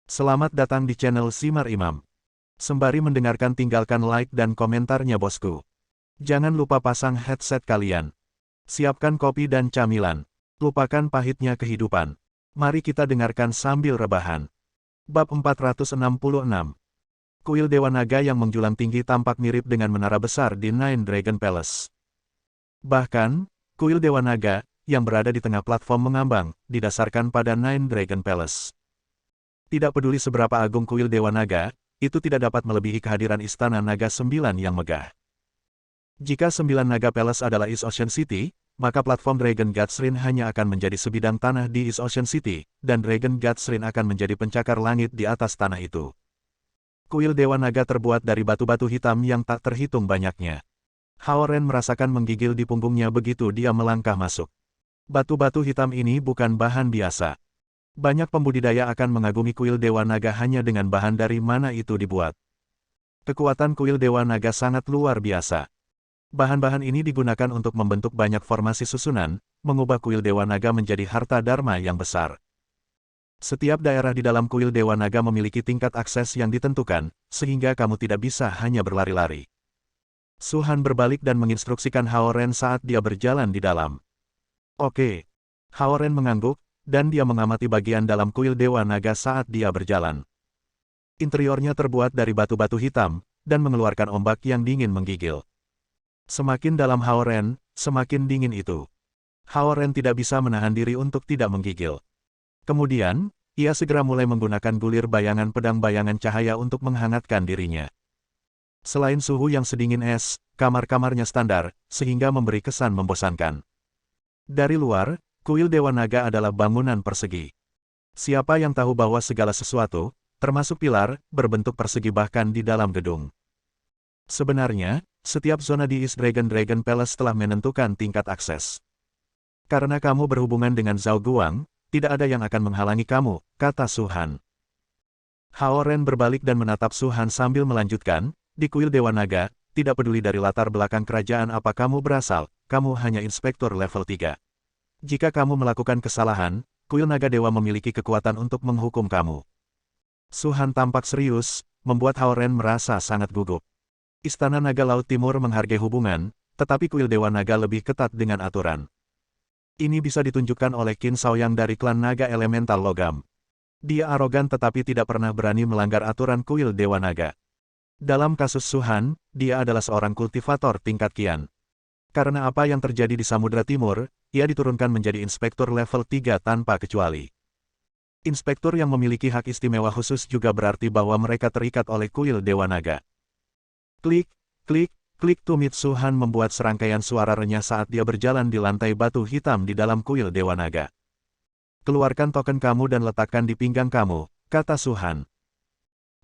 Selamat datang di channel Simar Imam. Sembari mendengarkan tinggalkan like dan komentarnya bosku. Jangan lupa pasang headset kalian. Siapkan kopi dan camilan. Lupakan pahitnya kehidupan. Mari kita dengarkan sambil rebahan. Bab 466. Kuil Dewa Naga yang menjulang tinggi tampak mirip dengan menara besar di Nine Dragon Palace. Bahkan, kuil Dewa Naga, yang berada di tengah platform mengambang, didasarkan pada Nine Dragon Palace. Tidak peduli seberapa agung kuil Dewa Naga, itu tidak dapat melebihi kehadiran Istana Naga 9 yang megah. Jika 9 Naga Palace adalah East Ocean City, maka platform Dragon God's Ring hanya akan menjadi sebidang tanah di East Ocean City, dan Dragon God's Ring akan menjadi pencakar langit di atas tanah itu. Kuil Dewa Naga terbuat dari batu-batu hitam yang tak terhitung banyaknya. Hao Ren merasakan menggigil di punggungnya begitu dia melangkah masuk. Batu-batu hitam ini bukan bahan biasa. Banyak pembudidaya akan mengagumi kuil Dewa Naga hanya dengan bahan dari mana itu dibuat. Kekuatan kuil Dewa Naga sangat luar biasa. Bahan-bahan ini digunakan untuk membentuk banyak formasi susunan, mengubah kuil Dewa Naga menjadi harta dharma yang besar. Setiap daerah di dalam kuil Dewa Naga memiliki tingkat akses yang ditentukan, sehingga kamu tidak bisa hanya berlari-lari. Su Han berbalik dan menginstruksikan Hao Ren saat dia berjalan di dalam. Oke. Hao Ren mengangguk, dan dia mengamati bagian dalam kuil Dewa Naga saat dia berjalan. Interiornya terbuat dari batu-batu hitam, dan mengeluarkan ombak yang dingin menggigil. Semakin dalam Hao Ren, semakin dingin itu. Hao Ren tidak bisa menahan diri untuk tidak menggigil. Kemudian, ia segera mulai menggunakan gulir bayangan pedang bayangan cahaya untuk menghangatkan dirinya. Selain suhu yang sedingin es, kamar-kamarnya standar, sehingga memberi kesan membosankan. Dari luar, kuil Dewa Naga adalah bangunan persegi. Siapa yang tahu bahwa segala sesuatu, termasuk pilar, berbentuk persegi bahkan di dalam gedung. Sebenarnya, setiap zona di East Dragon Palace telah menentukan tingkat akses. Karena kamu berhubungan dengan Zhao Guang, tidak ada yang akan menghalangi kamu, kata Su Han. Hao Ren berbalik dan menatap Su Han sambil melanjutkan, di kuil Dewa Naga, tidak peduli dari latar belakang kerajaan apa kamu berasal, kamu hanya inspektur level 3. Jika kamu melakukan kesalahan, kuil Naga Dewa memiliki kekuatan untuk menghukum kamu. Su Han tampak serius, membuat Hao Ren merasa sangat gugup. Istana Naga Laut Timur menghargai hubungan, tetapi kuil Dewa Naga lebih ketat dengan aturan. Ini bisa ditunjukkan oleh Qin Shaoyang dari klan Naga Elemental Logam. Dia arogan tetapi tidak pernah berani melanggar aturan kuil Dewa Naga. Dalam kasus Su Han, dia adalah seorang kultivator tingkat Qian. Karena apa yang terjadi di Samudra Timur, ia diturunkan menjadi inspektur level 3 tanpa kecuali. Inspektur yang memiliki hak istimewa khusus juga berarti bahwa mereka terikat oleh kuil Dewa Naga. Klik, klik, klik tumit Su Han membuat serangkaian suara renyah saat dia berjalan di lantai batu hitam di dalam kuil Dewa Naga. Keluarkan token kamu dan letakkan di pinggang kamu, kata Su Han.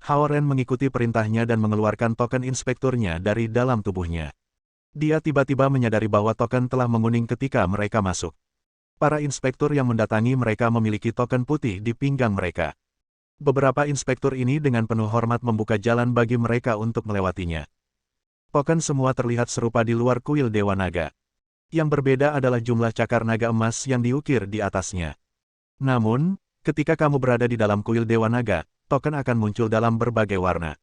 Hao Ren mengikuti perintahnya dan mengeluarkan token inspekturnya dari dalam tubuhnya. Dia tiba-tiba menyadari bahwa token telah menguning ketika mereka masuk. Para inspektur yang mendatangi mereka memiliki token putih di pinggang mereka. Beberapa inspektur ini dengan penuh hormat membuka jalan bagi mereka untuk melewatinya. Token semua terlihat serupa di luar kuil Dewa Naga. Yang berbeda adalah jumlah cakar naga emas yang diukir di atasnya. Namun, ketika kamu berada di dalam kuil Dewa Naga, token akan muncul dalam berbagai warna.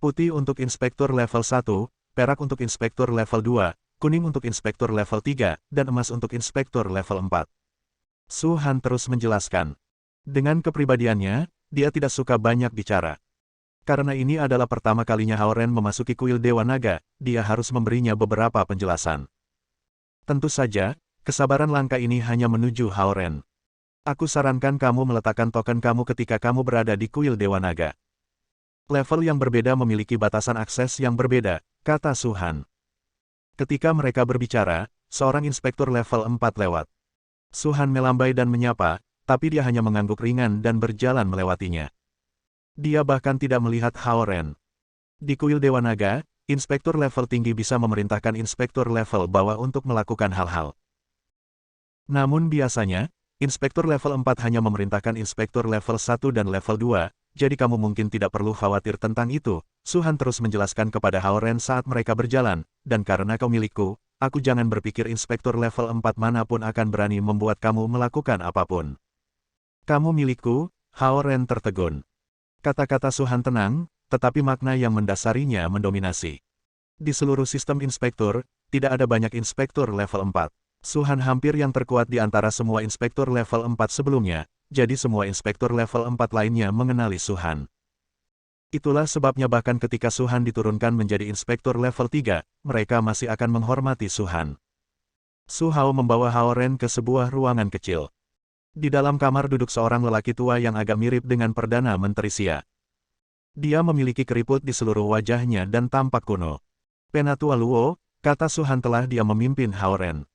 Putih untuk inspektur level 1, perak untuk inspektur level 2, kuning untuk inspektur level 3, dan emas untuk inspektur level 4. Su Han terus menjelaskan. Dengan kepribadiannya, dia tidak suka banyak bicara. Karena ini adalah pertama kalinya Hao Ren memasuki kuil Dewa Naga, dia harus memberinya beberapa penjelasan. Tentu saja, kesabaran langka ini hanya menuju Hao Ren. Aku sarankan kamu meletakkan token kamu ketika kamu berada di kuil Dewa Naga. Level yang berbeda memiliki batasan akses yang berbeda, kata Su Han. Ketika mereka berbicara, seorang inspektur level 4 lewat. Su Han melambai dan menyapa, tapi dia hanya mengangguk ringan dan berjalan melewatinya. Dia bahkan tidak melihat Hao Ren. Di kuil Dewa Naga, inspektur level tinggi bisa memerintahkan inspektur level bawah untuk melakukan hal-hal. Namun biasanya, inspektur level 4 hanya memerintahkan inspektur level 1 dan level 2, jadi kamu mungkin tidak perlu khawatir tentang itu, Su Han terus menjelaskan kepada Hao Ren saat mereka berjalan, dan karena kau milikku, aku jangan berpikir inspektur level 4 manapun akan berani membuat kamu melakukan apapun. Kamu milikku, Hao Ren tertegun. Kata-kata Su Han tenang, tetapi makna yang mendasarinya mendominasi. Di seluruh sistem inspektur, tidak ada banyak inspektur level 4. Su Han hampir yang terkuat di antara semua inspektur level 4 sebelumnya, jadi semua inspektur level 4 lainnya mengenali Su Han. Itulah sebabnya bahkan ketika Su Han diturunkan menjadi inspektur level 3, mereka masih akan menghormati Su Han. Su Hao membawa Hao Ren ke sebuah ruangan kecil. Di dalam kamar duduk seorang lelaki tua yang agak mirip dengan Perdana Menteri Xia. Dia memiliki keriput di seluruh wajahnya dan tampak kuno. Penatua Luo, kata Su Han telah dia memimpin Hao Ren.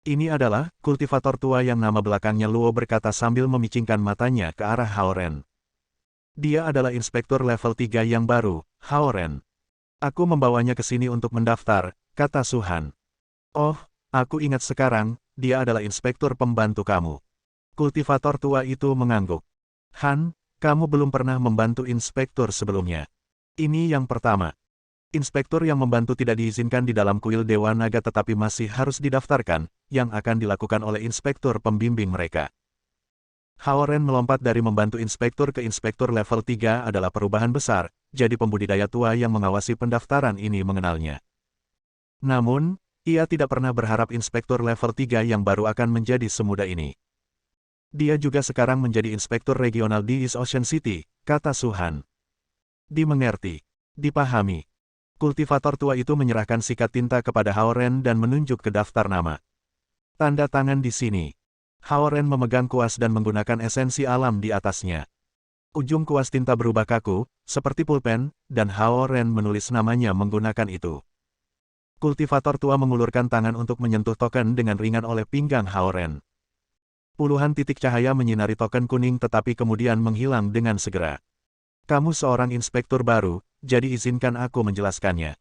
Ini adalah kultivator tua yang nama belakangnya Luo, berkata sambil memicingkan matanya ke arah Hao Ren. Dia adalah inspektur level 3 yang baru, Hao Ren. Aku membawanya ke sini untuk mendaftar, kata Su Han. Oh, aku ingat sekarang, dia adalah inspektur pembantu kamu. Kultivator tua itu mengangguk. Han, kamu belum pernah membantu inspektur sebelumnya. Ini yang pertama. Inspektur yang membantu tidak diizinkan di dalam kuil Dewa Naga tetapi masih harus didaftarkan, yang akan dilakukan oleh inspektur pembimbing mereka. Hao Ren melompat dari membantu inspektur ke inspektur level 3 adalah perubahan besar, jadi pembudidaya tua yang mengawasi pendaftaran ini mengenalnya. Namun, ia tidak pernah berharap inspektur level 3 yang baru akan menjadi semudah ini. Dia juga sekarang menjadi inspektur regional di East Ocean City, kata Su Han. Dimengerti. Dipahami. Kultivator tua itu menyerahkan sikat tinta kepada Hao Ren dan menunjuk ke daftar nama. Tanda tangan di sini. Hao Ren memegang kuas dan menggunakan esensi alam di atasnya. Ujung kuas tinta berubah kaku, seperti pulpen, dan Hao Ren menulis namanya menggunakan itu. Kultivator tua mengulurkan tangan untuk menyentuh token dengan ringan oleh pinggang Hao Ren. Puluhan titik cahaya menyinari token kuning tetapi kemudian menghilang dengan segera. Kamu seorang inspektur baru, jadi izinkan aku menjelaskannya.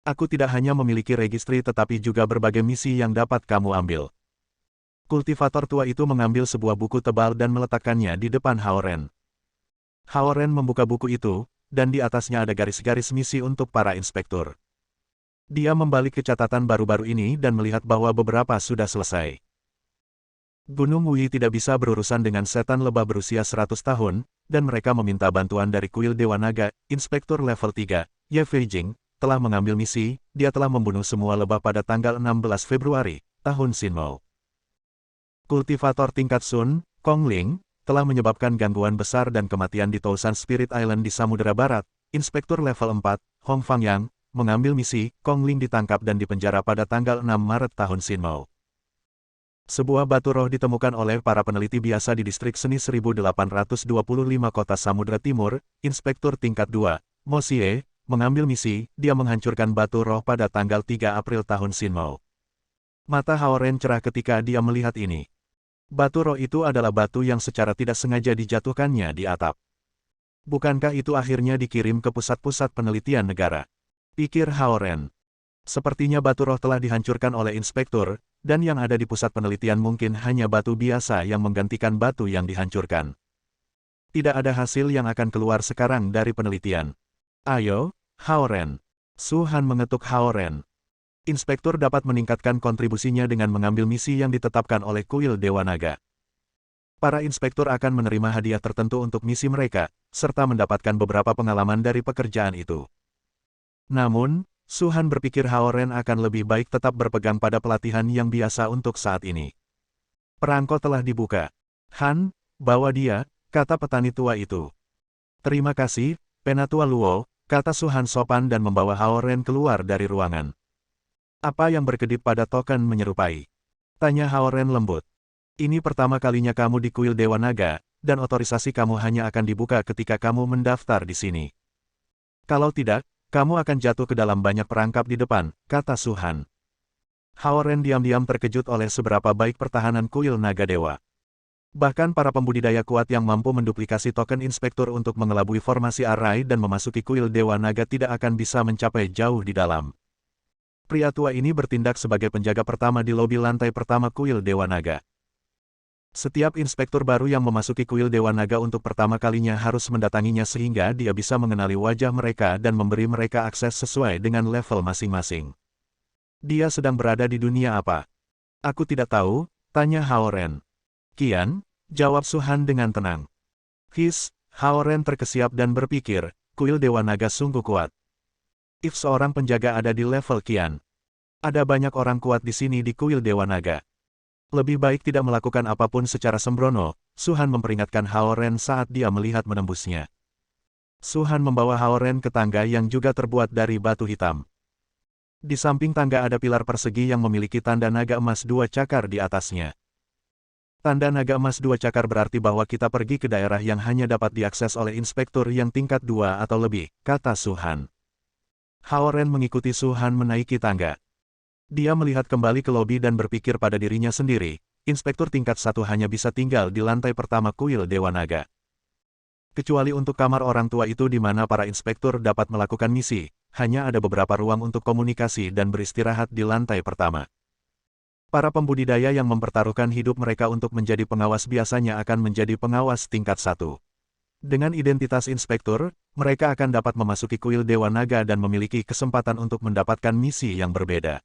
Aku tidak hanya memiliki registri tetapi juga berbagai misi yang dapat kamu ambil. Kultivator tua itu mengambil sebuah buku tebal dan meletakkannya di depan Hao Ren. Hao Ren membuka buku itu, dan di atasnya ada garis-garis misi untuk para inspektur. Dia membalik ke catatan baru-baru ini dan melihat bahwa beberapa sudah selesai. Gunung Wui tidak bisa berurusan dengan setan lebah berusia 100 tahun, dan mereka meminta bantuan dari kuil Dewa Naga. Inspektur level 3, Ye Feijing, telah mengambil misi. Dia telah membunuh semua lebah pada tanggal 16 Februari, tahun Sinmou. Kultivator tingkat Sun, Kong Ling, telah menyebabkan gangguan besar dan kematian di Tousan Spirit Island di Samudera Barat. Inspektur level 4, Hong Fangyang, mengambil misi. Kong Ling ditangkap dan dipenjara pada tanggal 6 Maret tahun Sinmou. Sebuah batu roh ditemukan oleh para peneliti biasa di distrik seni 1825 kota Samudra Timur. Inspektur tingkat 2, Mo Xie, mengambil misi. Dia menghancurkan batu roh pada tanggal 3 April tahun Sinmou. Mata Hao Ren cerah ketika dia melihat ini. Batu roh itu adalah batu yang secara tidak sengaja dijatuhkannya di atap. Bukankah itu akhirnya dikirim ke pusat-pusat penelitian negara? Pikir Hao Ren. Sepertinya batu roh telah dihancurkan oleh inspektur, dan yang ada di pusat penelitian mungkin hanya batu biasa yang menggantikan batu yang dihancurkan. Tidak ada hasil yang akan keluar sekarang dari penelitian. Ayo, Hao Ren. Su Han mengetuk Hao Ren. Inspektur dapat meningkatkan kontribusinya dengan mengambil misi yang ditetapkan oleh kuil Dewa Naga. Para inspektur akan menerima hadiah tertentu untuk misi mereka, serta mendapatkan beberapa pengalaman dari pekerjaan itu. Namun, Su Han berpikir Hao Ren akan lebih baik tetap berpegang pada pelatihan yang biasa untuk saat ini. Perangko telah dibuka. Han, bawa dia, kata petani tua itu. Terima kasih, Penatua Luo, kata Su Han sopan dan membawa Hao Ren keluar dari ruangan. Apa yang berkedip pada token menyerupai? Tanya Hao Ren lembut. Ini pertama kalinya kamu di kuil Dewa Naga, dan otorisasi kamu hanya akan dibuka ketika kamu mendaftar di sini. Kalau tidak, kamu akan jatuh ke dalam banyak perangkap di depan, kata Su Han. Hao Ren diam-diam terkejut oleh seberapa baik pertahanan kuil Naga Dewa. Bahkan para pembudidaya kuat yang mampu menduplikasi token inspektur untuk mengelabui formasi array dan memasuki kuil Dewa Naga tidak akan bisa mencapai jauh di dalam. Pria tua ini bertindak sebagai penjaga pertama di lobi lantai pertama kuil Dewa Naga. Setiap inspektur baru yang memasuki kuil Dewa Naga untuk pertama kalinya harus mendatanginya sehingga dia bisa mengenali wajah mereka dan memberi mereka akses sesuai dengan level masing-masing. Dia sedang berada di dunia apa? Aku tidak tahu, tanya Hao Ren. Kian, jawab Su Han dengan tenang. Hao Ren terkesiap dan berpikir, kuil Dewa Naga sungguh kuat. If seorang penjaga ada di level Qian. Ada banyak orang kuat di sini di kuil Dewa Naga. Lebih baik tidak melakukan apapun secara sembrono, Su Han memperingatkan Hao Ren saat dia melihat menembusnya. Su Han membawa Hao Ren ke tangga yang juga terbuat dari batu hitam. Di samping tangga ada pilar persegi yang memiliki tanda naga emas 2 cakar di atasnya. Tanda naga emas 2 cakar berarti bahwa kita pergi ke daerah yang hanya dapat diakses oleh inspektur yang tingkat 2 atau lebih, kata Su Han. Hao Ren mengikuti Su Han menaiki tangga. Dia melihat kembali ke lobi dan berpikir pada dirinya sendiri, inspektur tingkat 1 hanya bisa tinggal di lantai pertama kuil Dewa Naga. Kecuali untuk kamar orang tua itu di mana para inspektur dapat melakukan misi, hanya ada beberapa ruang untuk komunikasi dan beristirahat di lantai pertama. Para pembudidaya yang mempertaruhkan hidup mereka untuk menjadi pengawas biasanya akan menjadi pengawas tingkat 1. Dengan identitas inspektur, mereka akan dapat memasuki kuil Dewa Naga dan memiliki kesempatan untuk mendapatkan misi yang berbeda.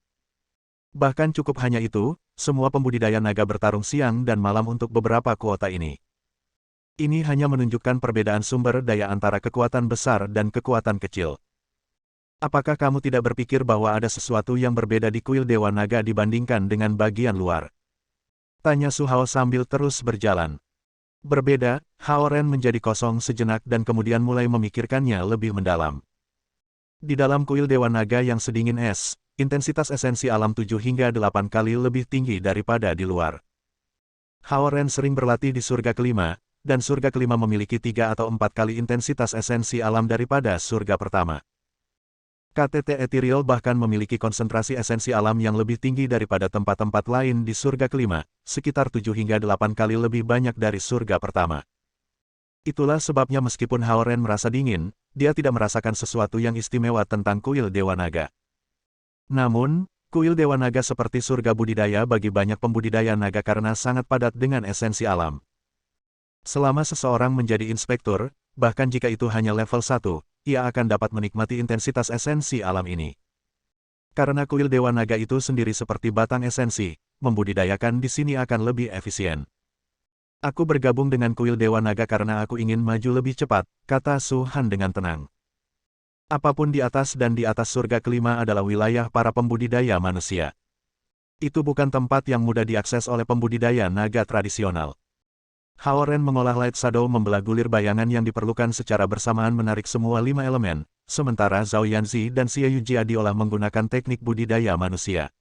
Bahkan cukup hanya itu, semua pembudidaya naga bertarung siang dan malam untuk beberapa kuota ini. Ini hanya menunjukkan perbedaan sumber daya antara kekuatan besar dan kekuatan kecil. Apakah kamu tidak berpikir bahwa ada sesuatu yang berbeda di kuil Dewa Naga dibandingkan dengan bagian luar? Tanya Su Hao sambil terus berjalan. Berbeda, Hao Ren menjadi kosong sejenak dan kemudian mulai memikirkannya lebih mendalam. Di dalam kuil Dewa Naga yang sedingin es, intensitas esensi alam 7 hingga 8 kali lebih tinggi daripada di luar. Hao Ren sering berlatih di surga kelima, dan surga kelima memiliki 3 atau 4 kali intensitas esensi alam daripada surga pertama. KTT Ethereal bahkan memiliki konsentrasi esensi alam yang lebih tinggi daripada tempat-tempat lain di surga kelima, sekitar 7 hingga 8 kali lebih banyak dari surga pertama. Itulah sebabnya meskipun Hao Ren merasa dingin, dia tidak merasakan sesuatu yang istimewa tentang kuil Dewa Naga. Namun, kuil Dewa Naga seperti surga budidaya bagi banyak pembudidaya naga karena sangat padat dengan esensi alam. Selama seseorang menjadi inspektur, bahkan jika itu hanya level 1, ia akan dapat menikmati intensitas esensi alam ini. Karena kuil Dewa Naga itu sendiri seperti batang esensi, membudidayakan di sini akan lebih efisien. Aku bergabung dengan kuil Dewa Naga karena aku ingin maju lebih cepat, kata Su Han dengan tenang. Apapun di atas dan di atas surga kelima adalah wilayah para pembudidaya manusia. Itu bukan tempat yang mudah diakses oleh pembudidaya naga tradisional. Hao Ren mengolah Light Shadow membelah gulir bayangan yang diperlukan secara bersamaan menarik semua 5 elemen, sementara Zhao Yanzi dan Xie Yujia diolah menggunakan teknik budidaya manusia.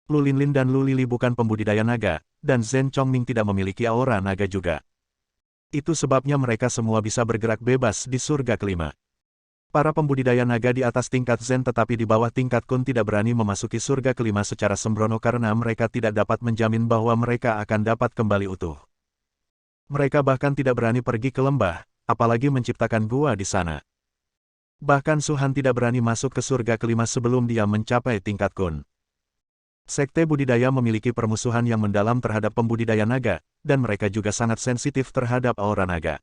Lu Linlin dan Lu Lili bukan pembudidaya naga, dan Zhen Chongming tidak memiliki aura naga juga. Itu sebabnya mereka semua bisa bergerak bebas di surga kelima. Para pembudidaya naga di atas tingkat Zen tetapi di bawah tingkat Kun tidak berani memasuki surga kelima secara sembrono karena mereka tidak dapat menjamin bahwa mereka akan dapat kembali utuh. Mereka bahkan tidak berani pergi ke lembah, apalagi menciptakan gua di sana. Bahkan Su Han tidak berani masuk ke surga kelima sebelum dia mencapai tingkat Kun. Sekte budidaya memiliki permusuhan yang mendalam terhadap pembudidaya naga, dan mereka juga sangat sensitif terhadap aura naga.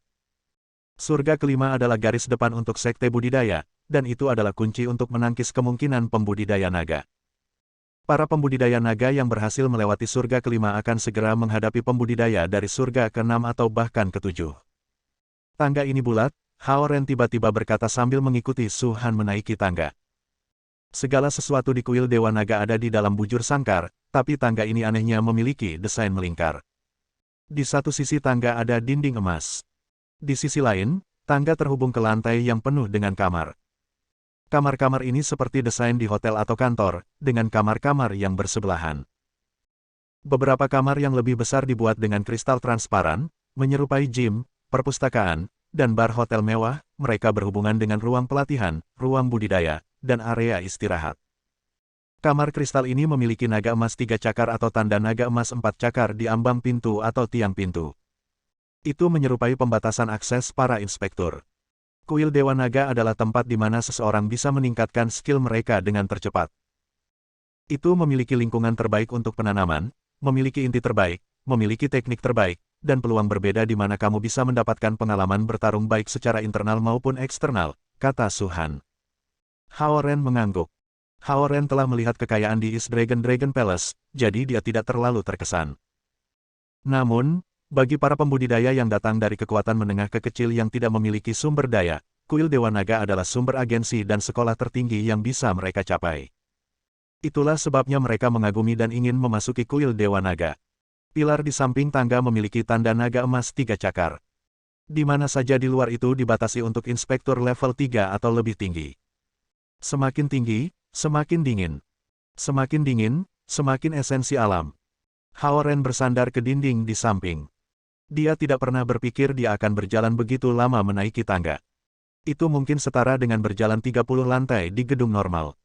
Surga kelima adalah garis depan untuk sekte budidaya, dan itu adalah kunci untuk menangkis kemungkinan pembudidaya naga. Para pembudidaya naga yang berhasil melewati surga kelima akan segera menghadapi pembudidaya dari surga ke-6 atau bahkan ke-7. Tangga ini bulat, Hao Ren tiba-tiba berkata sambil mengikuti Su Han menaiki tangga. Segala sesuatu di kuil Dewa Naga ada di dalam bujur sangkar, tapi tangga ini anehnya memiliki desain melingkar. Di satu sisi tangga ada dinding emas. Di sisi lain, tangga terhubung ke lantai yang penuh dengan kamar. Kamar-kamar ini seperti desain di hotel atau kantor, dengan kamar-kamar yang bersebelahan. Beberapa kamar yang lebih besar dibuat dengan kristal transparan, menyerupai gym, perpustakaan, dan bar hotel mewah. Mereka berhubungan dengan ruang pelatihan, ruang budidaya, dan area istirahat. Kamar kristal ini memiliki naga emas 3 cakar atau tanda naga emas 4 cakar di ambang pintu atau tiang pintu. Itu menyerupai pembatasan akses para inspektur. Kuil Dewa Naga adalah tempat di mana seseorang bisa meningkatkan skill mereka dengan tercepat. Itu memiliki lingkungan terbaik untuk penanaman, memiliki inti terbaik, memiliki teknik terbaik, dan peluang berbeda di mana kamu bisa mendapatkan pengalaman bertarung baik secara internal maupun eksternal, kata Su Han. Hao Ren mengangguk. Hao Ren telah melihat kekayaan di East Dragon Palace, jadi dia tidak terlalu terkesan. Namun, Bagi para pembudidaya yang datang dari kekuatan menengah ke kecil yang tidak memiliki sumber daya, kuil Dewa Naga adalah sumber agensi dan sekolah tertinggi yang bisa mereka capai. Itulah sebabnya mereka mengagumi dan ingin memasuki kuil Dewa Naga. Pilar di samping tangga memiliki tanda naga emas 3 cakar. Di mana saja di luar itu dibatasi untuk inspektur level 3 atau lebih tinggi. Semakin tinggi, semakin dingin. Semakin dingin, semakin esensi alam. Hao Ren bersandar ke dinding di samping. Dia tidak pernah berpikir dia akan berjalan begitu lama menaiki tangga. Itu mungkin setara dengan berjalan 30 lantai di gedung normal.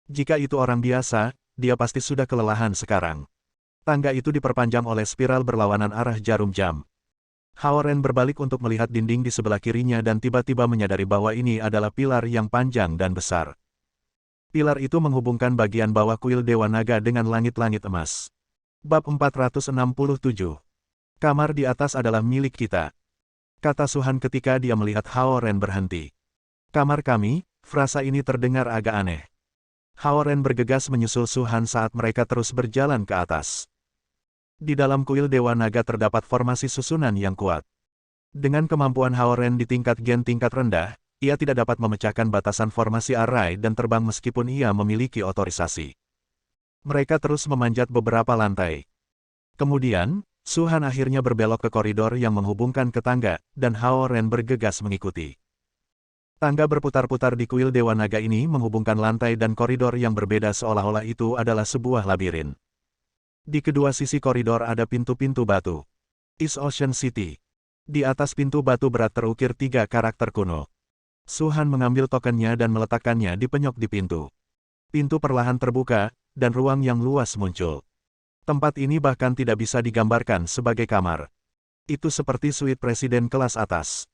Jika itu orang biasa, dia pasti sudah kelelahan sekarang. Tangga itu diperpanjang oleh spiral berlawanan arah jarum jam. Hao Ren berbalik untuk melihat dinding di sebelah kirinya dan tiba-tiba menyadari bahwa ini adalah pilar yang panjang dan besar. Pilar itu menghubungkan bagian bawah kuil Dewa Naga dengan langit-langit emas. Bab 467. Kamar di atas adalah milik kita, kata Suhan ketika dia melihat Hao Ren berhenti. Kamar kami, frasa ini terdengar agak aneh. Hao Ren bergegas menyusul Suhan saat mereka terus berjalan ke atas. Di dalam kuil Dewa Naga terdapat formasi susunan yang kuat. Dengan kemampuan Hao Ren di tingkat gen tingkat rendah, ia tidak dapat memecahkan batasan formasi arai dan terbang meskipun ia memiliki otorisasi. Mereka terus memanjat beberapa lantai. Kemudian, Suhan akhirnya berbelok ke koridor yang menghubungkan ke tangga, dan Hao Ren bergegas mengikuti. Tangga berputar-putar di kuil Dewa Naga ini menghubungkan lantai dan koridor yang berbeda seolah-olah itu adalah sebuah labirin. Di kedua sisi koridor ada pintu-pintu batu. East Ocean City. Di atas pintu batu berat terukir 3 karakter kuno. Suhan mengambil tokennya dan meletakkannya di penyok di pintu. Pintu perlahan terbuka, dan ruang yang luas muncul. Tempat ini bahkan tidak bisa digambarkan sebagai kamar. Itu seperti suite presiden kelas atas.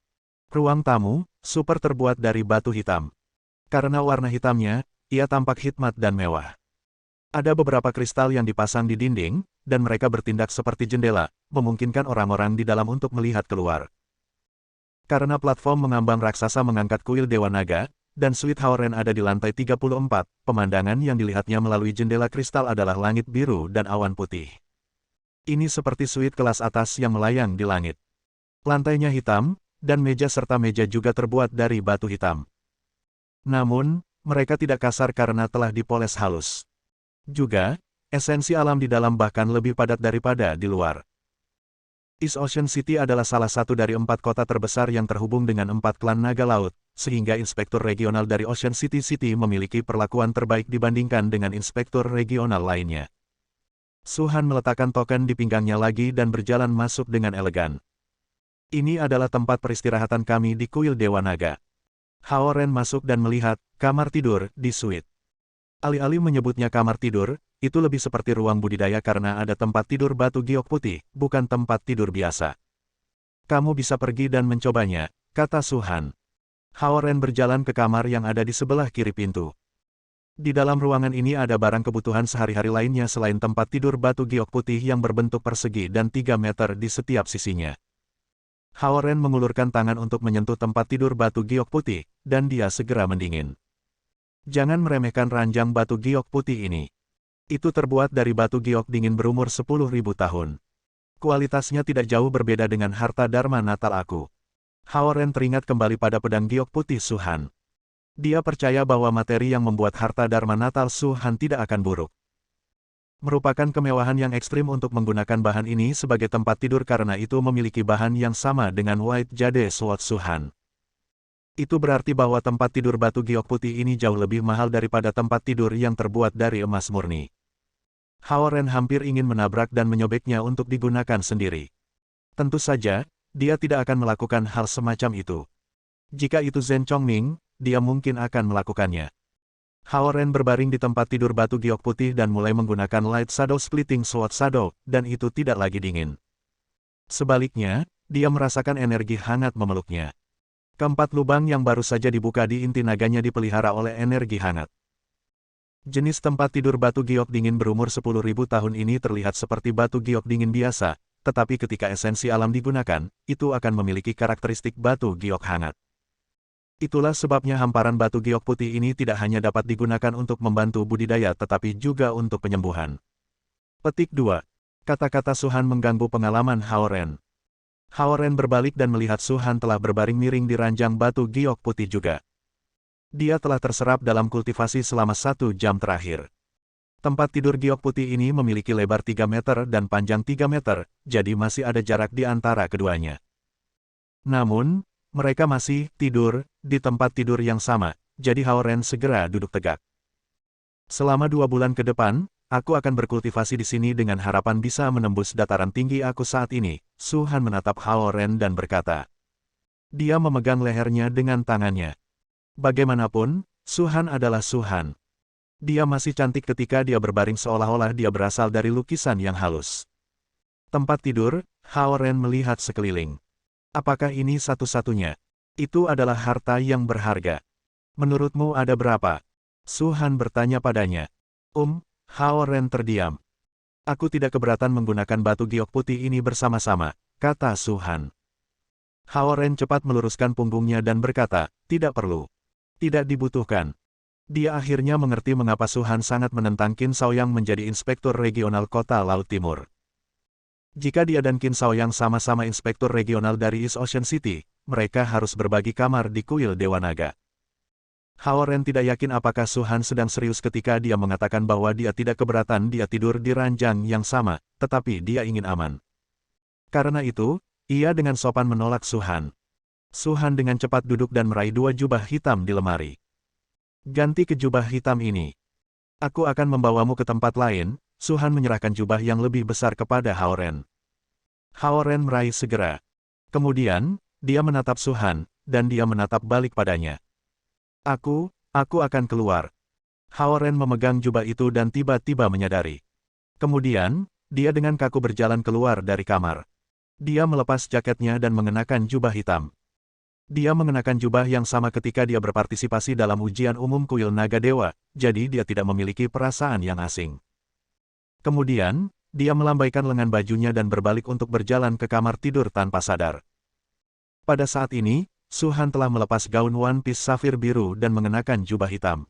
Ruang tamu, super terbuat dari batu hitam. Karena warna hitamnya, ia tampak hikmat dan mewah. Ada beberapa kristal yang dipasang di dinding, dan mereka bertindak seperti jendela, memungkinkan orang-orang di dalam untuk melihat keluar. Karena platform mengambang raksasa mengangkat kuil Dewa Naga, dan suite Hao Ren ada di lantai 34, pemandangan yang dilihatnya melalui jendela kristal adalah langit biru dan awan putih. Ini seperti suite kelas atas yang melayang di langit. Lantainya hitam, dan meja serta meja juga terbuat dari batu hitam. Namun, mereka tidak kasar karena telah dipoles halus. Juga, esensi alam di dalam bahkan lebih padat daripada di luar. East Ocean City adalah salah satu dari 4 kota terbesar yang terhubung dengan 4 klan naga laut, sehingga inspektur regional dari Ocean City memiliki perlakuan terbaik dibandingkan dengan inspektur regional lainnya. Suhan meletakkan token di pinggangnya lagi dan berjalan masuk dengan elegan. Ini adalah tempat peristirahatan kami di kuil Dewa Naga. Hao Ren masuk dan melihat kamar tidur di suite. Alih-alih menyebutnya kamar tidur, itu lebih seperti ruang budidaya karena ada tempat tidur batu giok putih, bukan tempat tidur biasa. Kamu bisa pergi dan mencobanya, kata Suhan. Hao Ren berjalan ke kamar yang ada di sebelah kiri pintu. Di dalam ruangan ini ada barang kebutuhan sehari-hari lainnya selain tempat tidur batu giok putih yang berbentuk persegi dan 3 meter di setiap sisinya. Hao Ren mengulurkan tangan untuk menyentuh tempat tidur batu giok putih, dan dia segera mendingin. Jangan meremehkan ranjang batu giok putih ini. Itu terbuat dari batu giok dingin berumur 10.000 tahun. Kualitasnya tidak jauh berbeda dengan harta Dharma Natal aku. Hao Ren teringat kembali pada pedang giok putih Suhan. Dia percaya bahwa materi yang membuat harta Dharma Natal Suhan tidak akan buruk. Merupakan kemewahan yang ekstrim untuk menggunakan bahan ini sebagai tempat tidur karena itu memiliki bahan yang sama dengan White Jade Sword Suhan. Itu berarti bahwa tempat tidur batu giok putih ini jauh lebih mahal daripada tempat tidur yang terbuat dari emas murni. Hao Ren hampir ingin menabrak dan menyobeknya untuk digunakan sendiri. Tentu saja, dia tidak akan melakukan hal semacam itu. Jika itu Zhen Chongming, dia mungkin akan melakukannya. Hao Ren berbaring di tempat tidur batu giok putih dan mulai menggunakan Light Shadow Splitting Sword Shadow, dan itu tidak lagi dingin. Sebaliknya, dia merasakan energi hangat memeluknya. Keempat lubang yang baru saja dibuka di inti naganya dipelihara oleh energi hangat. Jenis tempat tidur batu giok dingin berumur 10.000 tahun ini terlihat seperti batu giok dingin biasa, tetapi ketika esensi alam digunakan, itu akan memiliki karakteristik batu giok hangat. Itulah sebabnya hamparan batu giok putih ini tidak hanya dapat digunakan untuk membantu budidaya tetapi juga untuk penyembuhan. Petik 2. Kata-kata Suhan mengganggu pengalaman Hao Ren. Hao Ren berbalik dan melihat Su Han telah berbaring miring di ranjang batu giok putih juga. Dia telah terserap dalam kultivasi selama 1 jam terakhir. Tempat tidur giok putih ini memiliki lebar 3 meter dan panjang 3 meter, jadi masih ada jarak di antara keduanya. Namun, mereka masih tidur di tempat tidur yang sama, jadi Hao Ren segera duduk tegak. Selama 2 bulan ke depan, aku akan berkultivasi di sini dengan harapan bisa menembus dataran tinggi aku saat ini. Su Han menatap Hao Ren dan berkata. Dia memegang lehernya dengan tangannya. Bagaimanapun, Su Han adalah Su Han. Dia masih cantik ketika dia berbaring seolah-olah dia berasal dari lukisan yang halus. Tempat tidur, Hao Ren melihat sekeliling. Apakah ini satu-satunya? Itu adalah harta yang berharga. Menurutmu ada berapa? Su Han bertanya padanya. Hao Ren terdiam. Aku tidak keberatan menggunakan batu giok putih ini bersama-sama, kata Su Han. Hao Ren cepat meluruskan punggungnya dan berkata, tidak perlu. Tidak dibutuhkan. Dia akhirnya mengerti mengapa Su Han sangat menentang Qin Shaoyang menjadi inspektur regional kota Laut Timur. Jika dia dan Qin Shaoyang sama-sama inspektur regional dari East Ocean City, mereka harus berbagi kamar di kuil Dewa Naga. Hao Ren tidak yakin apakah Su Han sedang serius ketika dia mengatakan bahwa dia tidak keberatan dia tidur di ranjang yang sama, tetapi dia ingin aman. Karena itu, ia dengan sopan menolak Su Han. Su Han dengan cepat duduk dan meraih 2 jubah hitam di lemari. Ganti ke jubah hitam ini. Aku akan membawamu ke tempat lain. Su Han menyerahkan jubah yang lebih besar kepada Hao Ren. Hao Ren meraih segera. Kemudian, dia menatap Su Han, dan dia menatap balik padanya. Aku akan keluar. Hao Ren memegang jubah itu dan tiba-tiba menyadari. Kemudian, dia dengan kaku berjalan keluar dari kamar. Dia melepas jaketnya dan mengenakan jubah hitam. Dia mengenakan jubah yang sama ketika dia berpartisipasi dalam ujian umum kuil Naga Dewa, jadi dia tidak memiliki perasaan yang asing. Kemudian, dia melambaikan lengan bajunya dan berbalik untuk berjalan ke kamar tidur tanpa sadar. Pada saat ini, Su Han telah melepas gaun One Piece safir biru dan mengenakan jubah hitam.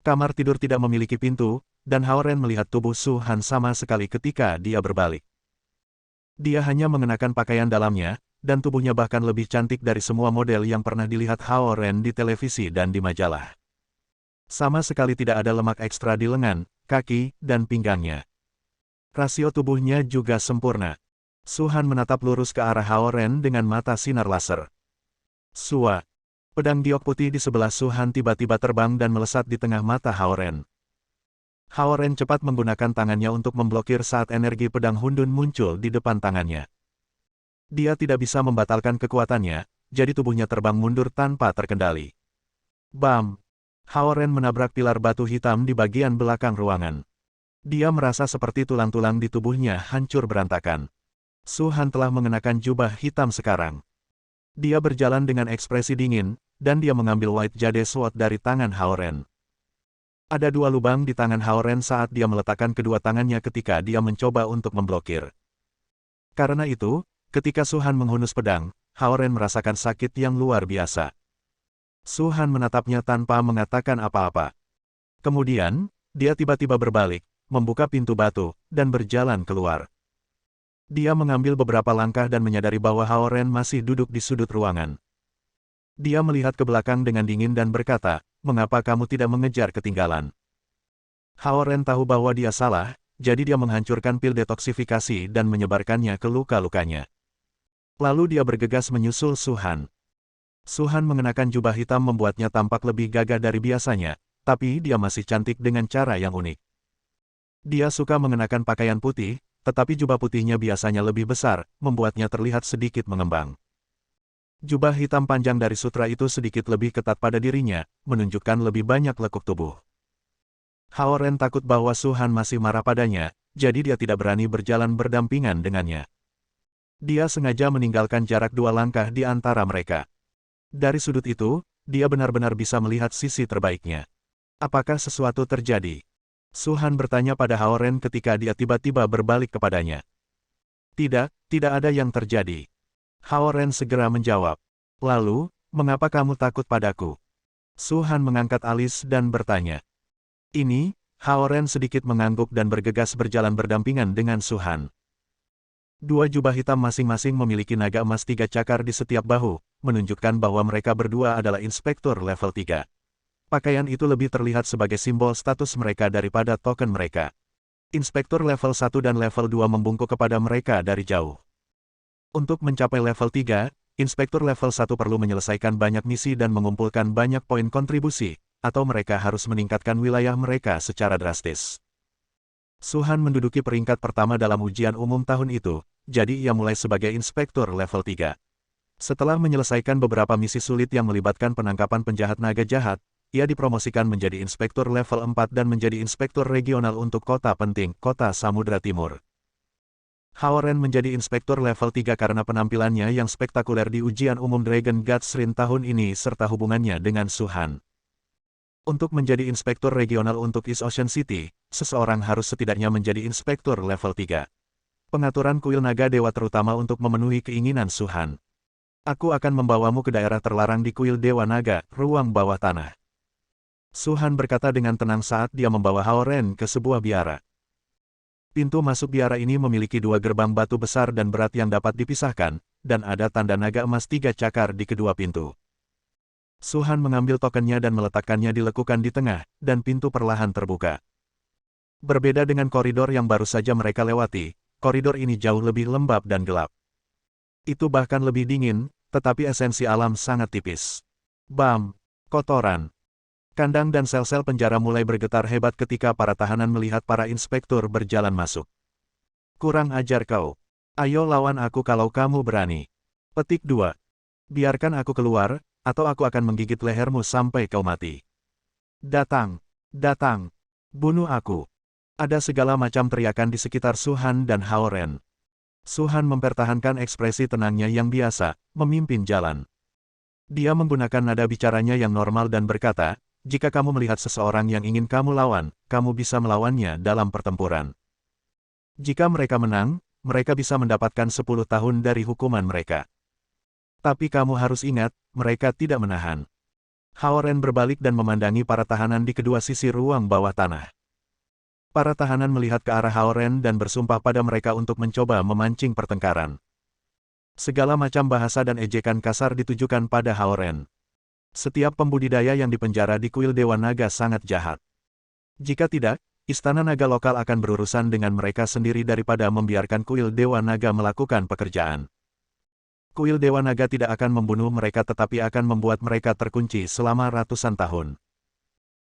Kamar tidur tidak memiliki pintu, dan Hao Ren melihat tubuh Su Han sama sekali ketika dia berbalik. Dia hanya mengenakan pakaian dalamnya, dan tubuhnya bahkan lebih cantik dari semua model yang pernah dilihat Hao Ren di televisi dan di majalah. Sama sekali tidak ada lemak ekstra di lengan, kaki, dan pinggangnya. Rasio tubuhnya juga sempurna. Su Han menatap lurus ke arah Hao Ren dengan mata sinar laser. Sua. Pedang giok putih di sebelah Su Han tiba-tiba terbang dan melesat di tengah mata Hao Ren. Hao Ren cepat menggunakan tangannya untuk memblokir saat energi pedang Hundun muncul di depan tangannya. Dia tidak bisa membatalkan kekuatannya, jadi tubuhnya terbang mundur tanpa terkendali. Bam! Hao Ren menabrak pilar batu hitam di bagian belakang ruangan. Dia merasa seperti tulang-tulang di tubuhnya hancur berantakan. Su Han telah mengenakan jubah hitam sekarang. Dia berjalan dengan ekspresi dingin, dan dia mengambil White Jade Sword dari tangan Hao Ren. Ada 2 lubang di tangan Hao Ren saat dia meletakkan kedua tangannya ketika dia mencoba untuk memblokir. Karena itu, ketika Su Han menghunus pedang, Hao Ren merasakan sakit yang luar biasa. Su Han menatapnya tanpa mengatakan apa-apa. Kemudian, dia tiba-tiba berbalik, membuka pintu batu, dan berjalan keluar. Dia mengambil beberapa langkah dan menyadari bahwa Hao Ren masih duduk di sudut ruangan. Dia melihat ke belakang dengan dingin dan berkata, "Mengapa kamu tidak mengejar ketinggalan?" Hao Ren tahu bahwa dia salah, jadi dia menghancurkan pil detoksifikasi dan menyebarkannya ke luka-lukanya. Lalu dia bergegas menyusul Su Han. Su Han mengenakan jubah hitam membuatnya tampak lebih gagah dari biasanya, tapi dia masih cantik dengan cara yang unik. Dia suka mengenakan pakaian putih, tetapi jubah putihnya biasanya lebih besar, membuatnya terlihat sedikit mengembang. Jubah hitam panjang dari sutra itu sedikit lebih ketat pada dirinya, menunjukkan lebih banyak lekuk tubuh. Hao Ren takut bahwa Su Han masih marah padanya, jadi dia tidak berani berjalan berdampingan dengannya. Dia sengaja meninggalkan jarak 2 langkah di antara mereka. Dari sudut itu, dia benar-benar bisa melihat sisi terbaiknya. Apakah sesuatu terjadi? Su Han bertanya pada Hao Ren ketika dia tiba-tiba berbalik kepadanya. Tidak ada yang terjadi. Hao Ren segera menjawab. Lalu, mengapa kamu takut padaku? Su Han mengangkat alis dan bertanya. Ini, Hao Ren sedikit mengangguk dan bergegas berjalan berdampingan dengan Su Han. Dua jubah hitam masing-masing memiliki naga emas 3 cakar di setiap bahu, menunjukkan bahwa mereka berdua adalah inspektur level 3. Pakaian itu lebih terlihat sebagai simbol status mereka daripada token mereka. Inspektur level 1 dan level 2 membungkuk kepada mereka dari jauh. Untuk mencapai level 3, inspektur level 1 perlu menyelesaikan banyak misi dan mengumpulkan banyak poin kontribusi, atau mereka harus meningkatkan wilayah mereka secara drastis. Su-han menduduki peringkat pertama dalam ujian umum tahun itu, jadi ia mulai sebagai inspektur level 3. Setelah menyelesaikan beberapa misi sulit yang melibatkan penangkapan penjahat naga jahat, ia dipromosikan menjadi inspektur level 4 dan menjadi inspektur regional untuk kota penting, kota Samudra Timur. Hao Ren menjadi inspektur level 3 karena penampilannya yang spektakuler di ujian umum Dragon God's Rin tahun ini serta hubungannya dengan Su-han. Untuk menjadi inspektur regional untuk East Ocean City, seseorang harus setidaknya menjadi inspektur level 3. Pengaturan kuil naga dewa terutama untuk memenuhi keinginan Su-han. Aku akan membawamu ke daerah terlarang di kuil dewa naga, ruang bawah tanah. Su-han berkata dengan tenang saat dia membawa Hao Ren ke sebuah biara. Pintu masuk biara ini memiliki 2 gerbang batu besar dan berat yang dapat dipisahkan, dan ada tanda naga emas 3 cakar di kedua pintu. Su-han mengambil tokennya dan meletakkannya di lekukan di tengah, dan pintu perlahan terbuka. Berbeda dengan koridor yang baru saja mereka lewati, koridor ini jauh lebih lembab dan gelap. Itu bahkan lebih dingin, tetapi esensi alam sangat tipis. Bam! Kotoran. Kandang dan sel-sel penjara mulai bergetar hebat ketika para tahanan melihat para inspektur berjalan masuk. Kurang ajar kau. Ayo lawan aku kalau kamu berani. Petik 2. Biarkan aku keluar, atau aku akan menggigit lehermu sampai kau mati. Datang! Datang! Bunuh aku! Ada segala macam teriakan di sekitar Su-han dan Hao Ren. Su-han mempertahankan ekspresi tenangnya yang biasa, memimpin jalan. Dia menggunakan nada bicaranya yang normal dan berkata, jika kamu melihat seseorang yang ingin kamu lawan, kamu bisa melawannya dalam pertempuran. Jika mereka menang, mereka bisa mendapatkan 10 tahun dari hukuman mereka. Tapi kamu harus ingat, mereka tidak menahan. Hao Ren berbalik dan memandangi para tahanan di kedua sisi ruang bawah tanah. Para tahanan melihat ke arah Hao Ren dan bersumpah pada mereka untuk mencoba memancing pertengkaran. Segala macam bahasa dan ejekan kasar ditujukan pada Hao Ren. Setiap pembudidaya yang dipenjara di kuil Dewa Naga sangat jahat. Jika tidak, Istana Naga lokal akan berurusan dengan mereka sendiri daripada membiarkan kuil Dewa Naga melakukan pekerjaan. Kuil Dewa Naga tidak akan membunuh mereka tetapi akan membuat mereka terkunci selama ratusan tahun.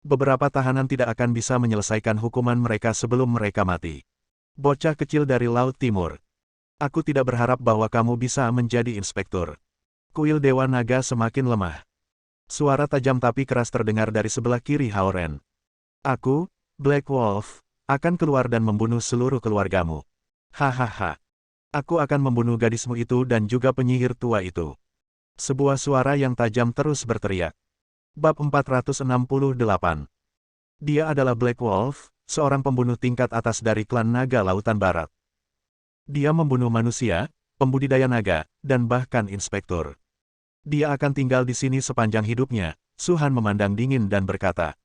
Beberapa tahanan tidak akan bisa menyelesaikan hukuman mereka sebelum mereka mati. Bocah kecil dari Laut Timur. Aku tidak berharap bahwa kamu bisa menjadi inspektur. Kuil Dewa Naga semakin lemah. Suara tajam tapi keras terdengar dari sebelah kiri Hao Ren. Aku, Black Wolf, akan keluar dan membunuh seluruh keluargamu. Hahaha. Aku akan membunuh gadismu itu dan juga penyihir tua itu. Sebuah suara yang tajam terus berteriak. Bab 468. Dia adalah Black Wolf, seorang pembunuh tingkat atas dari klan Naga Lautan Barat. Dia membunuh manusia, pembudidaya naga, dan bahkan inspektur. Dia akan tinggal di sini sepanjang hidupnya, Su-han memandang dingin dan berkata.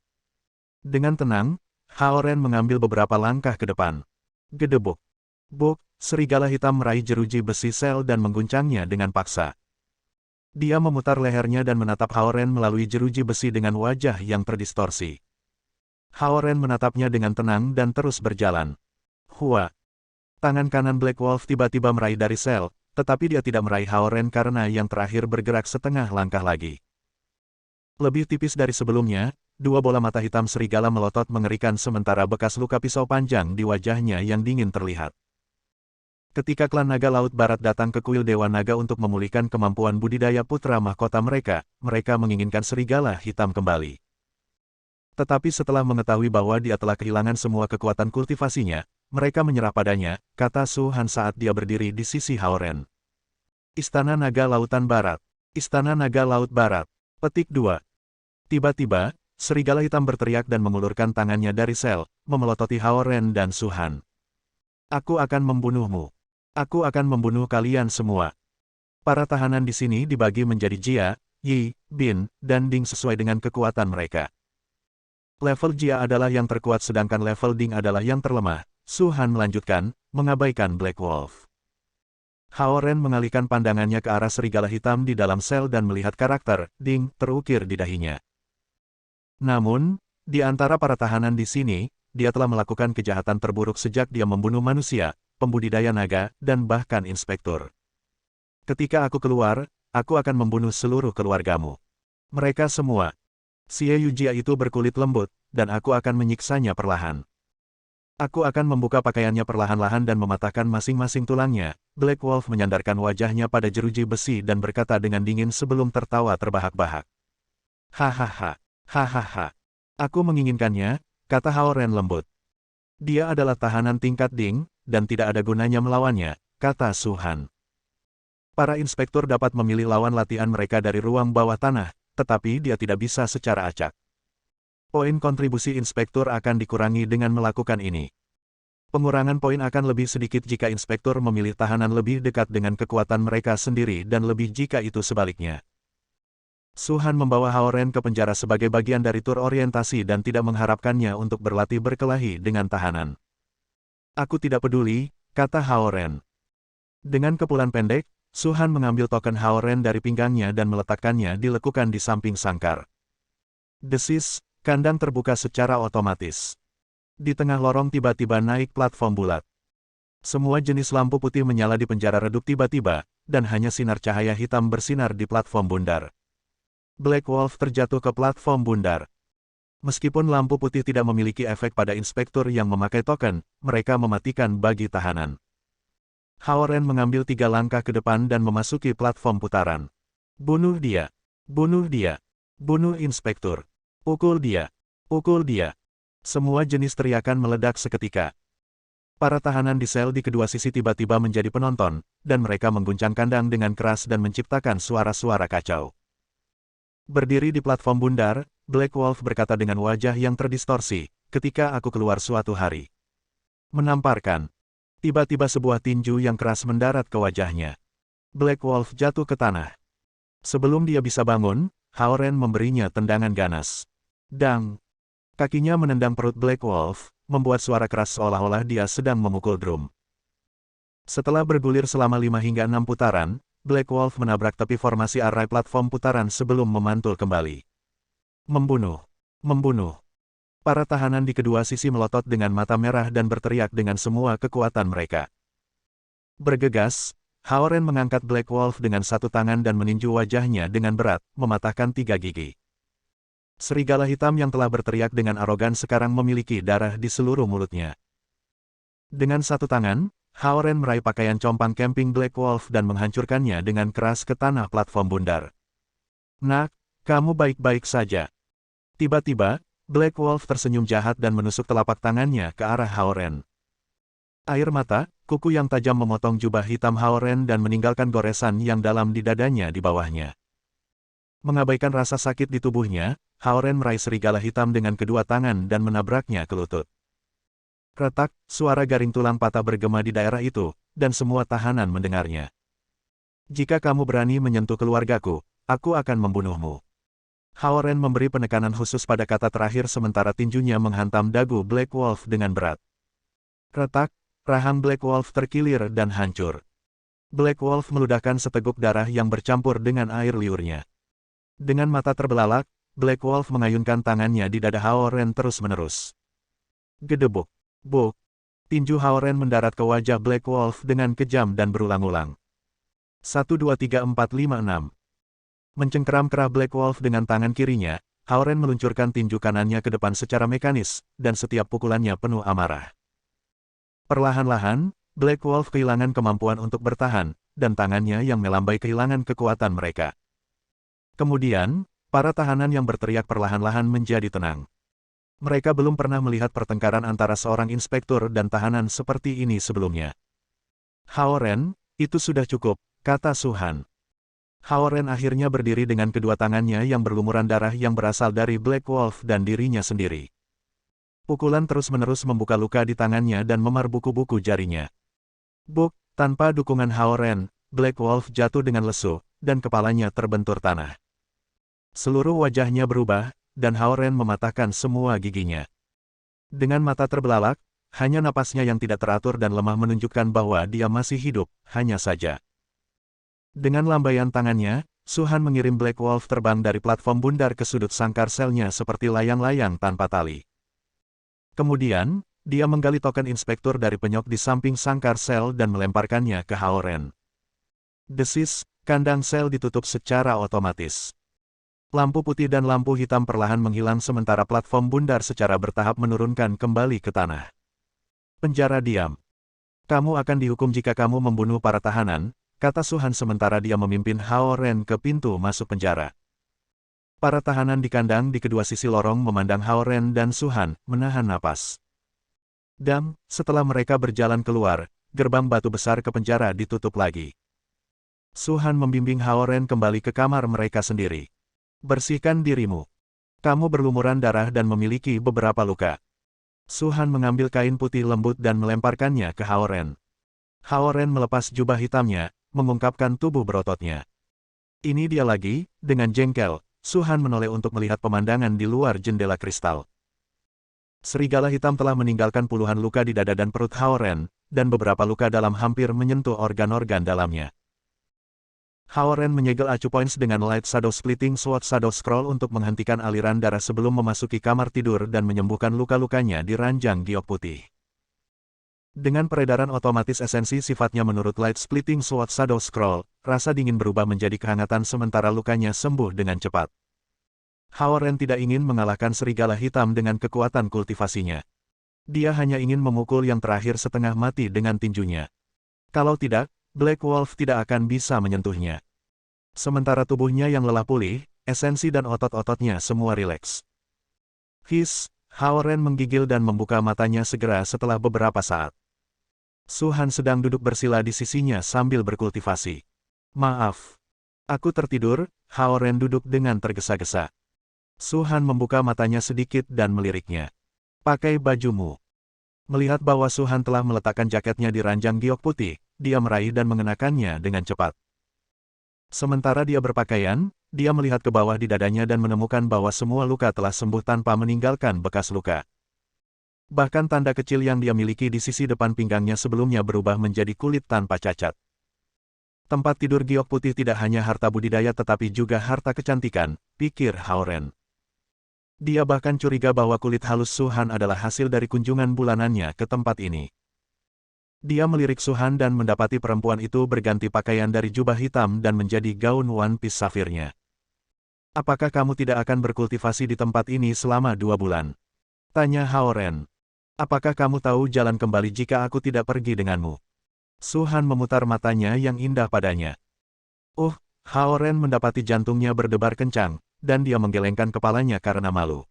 Dengan tenang, Hao Ren mengambil beberapa langkah ke depan. Gedebuk. Buk, serigala hitam meraih jeruji besi sel dan mengguncangnya dengan paksa. Dia memutar lehernya dan menatap Hao Ren melalui jeruji besi dengan wajah yang terdistorsi. Hao Ren menatapnya dengan tenang dan terus berjalan. Hua. Tangan kanan Black Wolf tiba-tiba meraih dari sel, tetapi dia tidak meraih Hao Ren karena yang terakhir bergerak setengah langkah lagi. Lebih tipis dari sebelumnya, 2 bola mata hitam serigala melotot mengerikan sementara bekas luka pisau panjang di wajahnya yang dingin terlihat. Ketika klan Naga Laut Barat datang ke kuil Dewa Naga untuk memulihkan kemampuan budidaya putra mahkota mereka, mereka menginginkan serigala hitam kembali. Tetapi setelah mengetahui bahwa dia telah kehilangan semua kekuatan kultivasinya, mereka menyerah padanya, kata Su-han saat dia berdiri di sisi Hao Ren. Istana Naga Lautan Barat. Istana Naga Laut Barat. Petik 2. Tiba-tiba, serigala hitam berteriak dan mengulurkan tangannya dari sel, memelototi Hao Ren dan Su-han. Aku akan membunuhmu. Aku akan membunuh kalian semua. Para tahanan di sini dibagi menjadi Jia, Yi, Bin, dan Ding sesuai dengan kekuatan mereka. Level Jia adalah yang terkuat sedangkan level Ding adalah yang terlemah. Su-han melanjutkan, mengabaikan Black Wolf. Haoren mengalihkan pandangannya ke arah serigala hitam di dalam sel dan melihat karakter Ding terukir di dahinya. Namun, di antara para tahanan di sini, dia telah melakukan kejahatan terburuk sejak dia membunuh manusia, pembudidaya naga, dan bahkan inspektur. Ketika aku keluar, aku akan membunuh seluruh keluargamu. Mereka semua. Xie Yujia itu berkulit lembut, dan aku akan menyiksanya perlahan. Aku akan membuka pakaiannya perlahan-lahan dan mematahkan masing-masing tulangnya. Black Wolf menyandarkan wajahnya pada jeruji besi dan berkata dengan dingin sebelum tertawa terbahak-bahak. Hahaha, hahaha. Aku menginginkannya, kata Haoren lembut. Dia adalah tahanan tingkat Ding, dan tidak ada gunanya melawannya, kata Suhan. Para inspektur dapat memilih lawan latihan mereka dari ruang bawah tanah, tetapi dia tidak bisa secara acak. Poin kontribusi inspektur akan dikurangi dengan melakukan ini. Pengurangan poin akan lebih sedikit jika inspektur memilih tahanan lebih dekat dengan kekuatan mereka sendiri dan lebih jika itu sebaliknya. Suhan membawa Haoren ke penjara sebagai bagian dari tur orientasi dan tidak mengharapkannya untuk berlatih berkelahi dengan tahanan. Aku tidak peduli, kata Haoren. Dengan kepulan pendek, Suhan mengambil token Haoren dari pinggangnya dan meletakkannya di lekukan di samping sangkar. Desis, kandang terbuka secara otomatis. Di tengah lorong tiba-tiba naik platform bulat. Semua jenis lampu putih menyala di penjara redup tiba-tiba, dan hanya sinar cahaya hitam bersinar di platform bundar. Black Wolf terjatuh ke platform bundar. Meskipun lampu putih tidak memiliki efek pada inspektur yang memakai token, mereka mematikan bagi tahanan. Haoren mengambil 3 langkah ke depan dan memasuki platform putaran. Bunuh dia! Bunuh dia! Bunuh inspektur! Pukul dia! Pukul dia! Semua jenis teriakan meledak seketika. Para tahanan di sel di kedua sisi tiba-tiba menjadi penonton, dan mereka mengguncang kandang dengan keras dan menciptakan suara-suara kacau. Berdiri di platform bundar, Black Wolf berkata dengan wajah yang terdistorsi, ketika aku keluar suatu hari. Menamparkan. Tiba-tiba sebuah tinju yang keras mendarat ke wajahnya. Black Wolf jatuh ke tanah. Sebelum dia bisa bangun, Haoren memberinya tendangan ganas. Dang! Kakinya menendang perut Black Wolf, membuat suara keras seolah-olah dia sedang memukul drum. Setelah bergulir selama 5 hingga 6 putaran, Black Wolf menabrak tepi formasi arai platform putaran sebelum memantul kembali. Membunuh! Membunuh! Para tahanan di kedua sisi melotot dengan mata merah dan berteriak dengan semua kekuatan mereka. Bergegas, Haoren mengangkat Black Wolf dengan satu tangan dan meninju wajahnya dengan berat, mematahkan 3 gigi. Serigala hitam yang telah berteriak dengan arogan sekarang memiliki darah di seluruh mulutnya. Dengan satu tangan, Haoren meraih pakaian compang camping Black Wolf dan menghancurkannya dengan keras ke tanah platform bundar. Nak, kamu baik-baik saja. Tiba-tiba, Black Wolf tersenyum jahat dan menusuk telapak tangannya ke arah Haoren. Air mata, kuku yang tajam memotong jubah hitam Haoren dan meninggalkan goresan yang dalam di dadanya di bawahnya. Mengabaikan rasa sakit di tubuhnya, Haoren meraih serigala hitam dengan kedua tangan dan menabraknya ke lutut. Retak, suara garing tulang patah bergema di daerah itu, dan semua tahanan mendengarnya. Jika kamu berani menyentuh keluargaku, aku akan membunuhmu. Haoren memberi penekanan khusus pada kata terakhir sementara tinjunya menghantam dagu Black Wolf dengan berat. Retak, rahang Black Wolf terkilir dan hancur. Black Wolf meludahkan seteguk darah yang bercampur dengan air liurnya. Dengan mata terbelalak, Black Wolf mengayunkan tangannya di dada Haoren terus-menerus. Gedebuk. Buk. Tinju Haoren mendarat ke wajah Black Wolf dengan kejam dan berulang-ulang. 1, 2, 3, 4, 5, 6. Mencengkeram kerah Black Wolf dengan tangan kirinya, Haoren meluncurkan tinju kanannya ke depan secara mekanis, dan setiap pukulannya penuh amarah. Perlahan-lahan, Black Wolf kehilangan kemampuan untuk bertahan, dan tangannya yang melambai kehilangan kekuatan mereka. Kemudian, para tahanan yang berteriak perlahan-lahan menjadi tenang. Mereka belum pernah melihat pertengkaran antara seorang inspektur dan tahanan seperti ini sebelumnya. Haoren, itu sudah cukup, kata Suhan. Haoren akhirnya berdiri dengan kedua tangannya yang berlumuran darah yang berasal dari Black Wolf dan dirinya sendiri. Pukulan terus-menerus membuka luka di tangannya dan memar buku-buku jarinya. Buk, tanpa dukungan Haoren, Black Wolf jatuh dengan lesu, dan kepalanya terbentur tanah. Seluruh wajahnya berubah, dan Haoren mematahkan semua giginya. Dengan mata terbelalak, hanya napasnya yang tidak teratur dan lemah menunjukkan bahwa dia masih hidup, hanya saja. Dengan lambaian tangannya, Su-han mengirim Black Wolf terbang dari platform bundar ke sudut sangkar selnya seperti layang-layang tanpa tali. Kemudian, dia menggali token inspektur dari penyok di samping sangkar sel dan melemparkannya ke Hao Ren. Desis, kandang sel ditutup secara otomatis. Lampu putih dan lampu hitam perlahan menghilang sementara platform bundar secara bertahap menurunkan kembali ke tanah. Penjara diam. Kamu akan dihukum jika kamu membunuh para tahanan, kata Su-han sementara dia memimpin Hao Ren ke pintu masuk penjara. Para tahanan di kandang di kedua sisi lorong memandang Hao Ren dan Su-han, menahan napas. Dan, setelah mereka berjalan keluar, gerbang batu besar ke penjara ditutup lagi. Su-han membimbing Hao Ren kembali ke kamar mereka sendiri. Bersihkan dirimu. Kamu berlumuran darah dan memiliki beberapa luka. Su-han mengambil kain putih lembut dan melemparkannya ke Hao Ren. Hao Ren melepas jubah hitamnya, mengungkapkan tubuh berototnya. Ini dia lagi, dengan jengkel, Su-han menoleh untuk melihat pemandangan di luar jendela kristal. Serigala hitam telah meninggalkan puluhan luka di dada dan perut Hao Ren, dan beberapa luka dalam hampir menyentuh organ-organ dalamnya. Hao Ren menyegel acu points dengan Light Shadow Splitting Sword Shadow Scroll untuk menghentikan aliran darah sebelum memasuki kamar tidur dan menyembuhkan luka-lukanya di ranjang giok putih. Dengan peredaran otomatis esensi sifatnya menurut Light Splitting Sword Shadow Scroll, rasa dingin berubah menjadi kehangatan sementara lukanya sembuh dengan cepat. Hao Ren tidak ingin mengalahkan serigala hitam dengan kekuatan kultivasinya. Dia hanya ingin memukul yang terakhir setengah mati dengan tinjunya. Kalau tidak, Black Wolf tidak akan bisa menyentuhnya. Sementara tubuhnya yang lelah pulih, esensi dan otot-ototnya semua rileks. Hao Ren menggigil dan membuka matanya segera setelah beberapa saat. Su-han sedang duduk bersila di sisinya sambil berkultivasi. Maaf. Aku tertidur, Hao Ren duduk dengan tergesa-gesa. Su-han membuka matanya sedikit dan meliriknya. Pakai bajumu. Melihat bahwa Su-han telah meletakkan jaketnya di ranjang giok putih, dia meraih dan mengenakannya dengan cepat. Sementara dia berpakaian, dia melihat ke bawah di dadanya dan menemukan bahwa semua luka telah sembuh tanpa meninggalkan bekas luka. Bahkan tanda kecil yang dia miliki di sisi depan pinggangnya sebelumnya berubah menjadi kulit tanpa cacat. Tempat tidur giok putih tidak hanya harta budidaya tetapi juga harta kecantikan, pikir Hao Ren. Dia bahkan curiga bahwa kulit halus Su-han adalah hasil dari kunjungan bulanannya ke tempat ini. Dia melirik Su-han dan mendapati perempuan itu berganti pakaian dari jubah hitam dan menjadi gaun One Piece safirnya. Apakah kamu tidak akan berkultivasi di tempat ini selama 2 bulan? Tanya Hao Ren. Apakah kamu tahu jalan kembali jika aku tidak pergi denganmu? Su-han memutar matanya yang indah padanya. Hao Ren mendapati jantungnya berdebar kencang, dan dia menggelengkan kepalanya karena malu.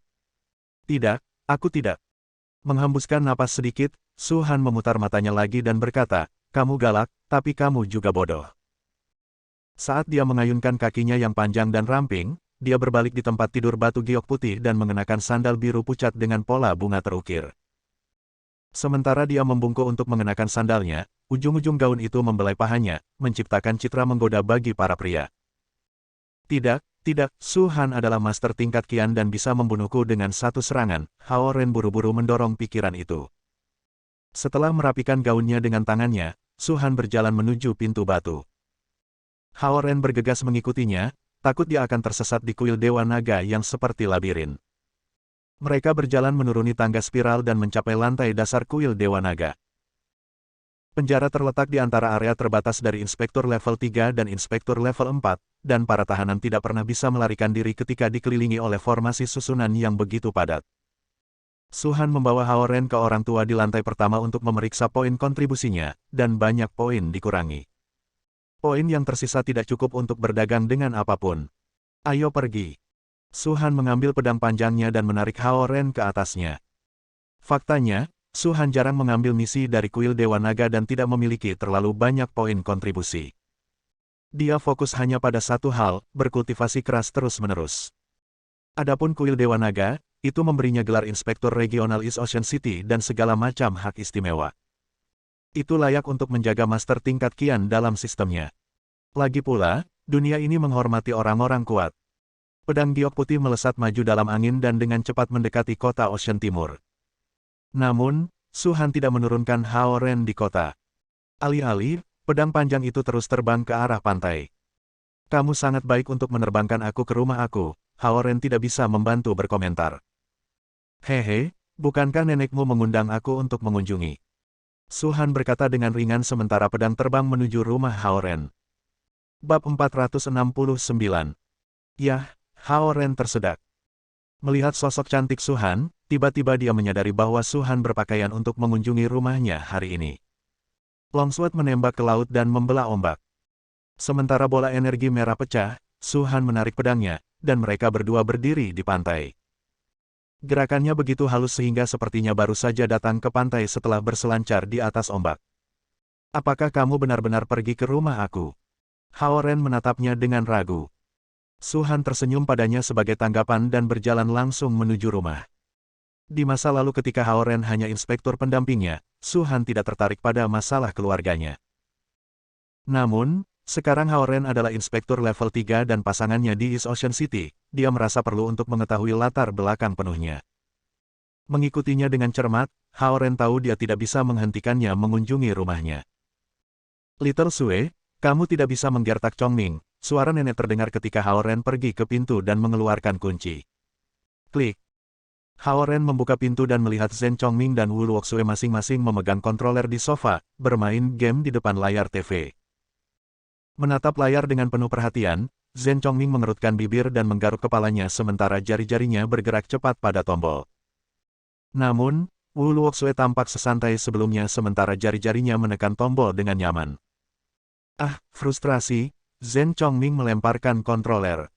Tidak, aku tidak. Menghembuskan napas sedikit, Su-han memutar matanya lagi dan berkata, kamu galak, tapi kamu juga bodoh. Saat dia mengayunkan kakinya yang panjang dan ramping, dia berbalik di tempat tidur batu giok putih dan mengenakan sandal biru pucat dengan pola bunga terukir. Sementara dia membungkuk untuk mengenakan sandalnya, ujung-ujung gaun itu membelai pahanya, menciptakan citra menggoda bagi para pria. Tidak, Su-han adalah master tingkat kian dan bisa membunuhku dengan satu serangan, Hao Ren buru-buru mendorong pikiran itu. Setelah merapikan gaunnya dengan tangannya, Su-han berjalan menuju pintu batu. Hao Ren bergegas mengikutinya, takut dia akan tersesat di kuil Dewa Naga yang seperti labirin. Mereka berjalan menuruni tangga spiral dan mencapai lantai dasar kuil Dewa Naga. Penjara terletak di antara area terbatas dari inspektur level 3 dan inspektur level 4, dan para tahanan tidak pernah bisa melarikan diri ketika dikelilingi oleh formasi susunan yang begitu padat. Su-han membawa Hao Ren ke orang tua di lantai pertama untuk memeriksa poin kontribusinya, dan banyak poin dikurangi. Poin yang tersisa tidak cukup untuk berdagang dengan apapun. Ayo pergi. Su-han mengambil pedang panjangnya dan menarik Hao Ren ke atasnya. Faktanya, Su-han jarang mengambil misi dari kuil Dewa Naga dan tidak memiliki terlalu banyak poin kontribusi. Dia fokus hanya pada satu hal, berkultivasi keras terus-menerus. Adapun kuil Dewa Naga, itu memberinya gelar Inspektur Regional East Ocean City dan segala macam hak istimewa. Itu layak untuk menjaga master tingkat kian dalam sistemnya. Lagi pula, dunia ini menghormati orang-orang kuat. Pedang giok putih melesat maju dalam angin dan dengan cepat mendekati kota Ocean Timur. Namun, Su-han tidak menurunkan Hao Ren di kota. Alih-alih, pedang panjang itu terus terbang ke arah pantai. Kamu sangat baik untuk menerbangkan aku ke rumah aku. Hao Ren tidak bisa membantu berkomentar. Hehe, bukankah nenekmu mengundang aku untuk mengunjungi? Su Han berkata dengan ringan sementara pedang terbang menuju rumah Hao Ren. Bab 469. Yah, Hao Ren tersedak. Melihat sosok cantik Su Han, tiba-tiba dia menyadari bahwa Su Han berpakaian untuk mengunjungi rumahnya hari ini. Longsword menembak ke laut dan membelah ombak. Sementara bola energi merah pecah, Su Han menarik pedangnya, dan mereka berdua berdiri di pantai. Gerakannya begitu halus sehingga sepertinya baru saja datang ke pantai setelah berselancar di atas ombak. Apakah kamu benar-benar pergi ke rumah aku? Hao Ren menatapnya dengan ragu. Su Han tersenyum padanya sebagai tanggapan dan berjalan langsung menuju rumah. Di masa lalu ketika Hao Ren hanya inspektur pendampingnya, Su Han tidak tertarik pada masalah keluarganya. Namun, sekarang Hao Ren adalah inspektur level 3 dan pasangannya di East Ocean City, dia merasa perlu untuk mengetahui latar belakang penuhnya. Mengikutinya dengan cermat, Hao Ren tahu dia tidak bisa menghentikannya mengunjungi rumahnya. Little Sue, kamu tidak bisa menggertak Chongming, suara nenek terdengar ketika Hao Ren pergi ke pintu dan mengeluarkan kunci. Klik. Hao Ren membuka pintu dan melihat Zhen Chongming dan Wu Luoxue masing-masing memegang kontroler di sofa, bermain game di depan layar TV. Menatap layar dengan penuh perhatian, Zhen Chongming mengerutkan bibir dan menggaruk kepalanya sementara jari-jarinya bergerak cepat pada tombol. Namun, Wu Luoxue tampak sesantai sebelumnya sementara jari-jarinya menekan tombol dengan nyaman. Ah, frustrasi, Zhen Chongming melemparkan kontroler.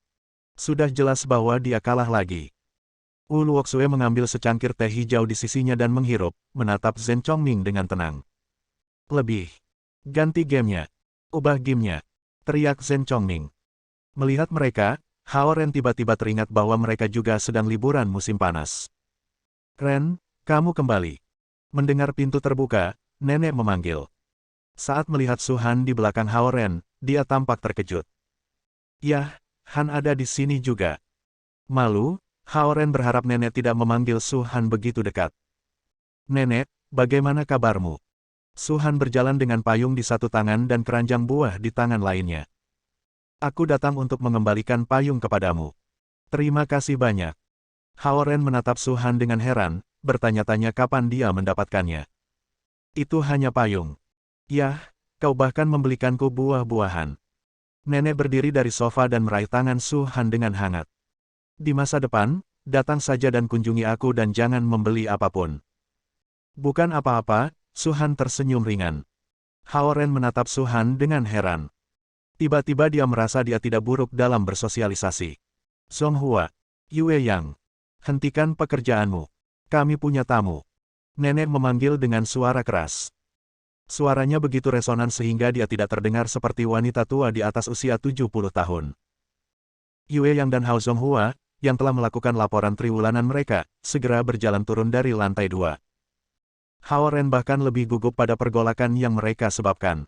Sudah jelas bahwa dia kalah lagi. Wu Luoxue mengambil secangkir teh hijau di sisinya dan menghirup, menatap Zhen Chongming dengan tenang. Lebih. Ganti gamenya. Ubah gamenya. Teriak Zhen Chongming. Melihat mereka, Hao Ren tiba-tiba teringat bahwa mereka juga sedang liburan musim panas. Ren, kamu kembali. Mendengar pintu terbuka, nenek memanggil. Saat melihat Su Han di belakang Hao Ren, dia tampak terkejut. Yah, Han ada di sini juga. Malu, Hao Ren berharap nenek tidak memanggil Su Han begitu dekat. Nenek, bagaimana kabarmu? Su Han berjalan dengan payung di satu tangan dan keranjang buah di tangan lainnya. Aku datang untuk mengembalikan payung kepadamu. Terima kasih banyak. Hao Ren menatap Su Han dengan heran, bertanya-tanya kapan dia mendapatkannya. Itu hanya payung. Yah, kau bahkan membelikanku buah-buahan. Nenek berdiri dari sofa dan meraih tangan Su Han dengan hangat. Di masa depan, datang saja dan kunjungi aku dan jangan membeli apapun. Bukan apa-apa, Su Han tersenyum ringan. Hao Ren menatap Su Han dengan heran. Tiba-tiba dia merasa dia tidak buruk dalam bersosialisasi. Zonghua, Yue Yang, hentikan pekerjaanmu. Kami punya tamu. Nenek memanggil dengan suara keras. Suaranya begitu resonan sehingga dia tidak terdengar seperti wanita tua di atas usia 70 tahun. Yue Yang dan Hao Zonghua, yang telah melakukan laporan triwulanan mereka, segera berjalan turun dari lantai 2. Hao Ren bahkan lebih gugup pada pergolakan yang mereka sebabkan.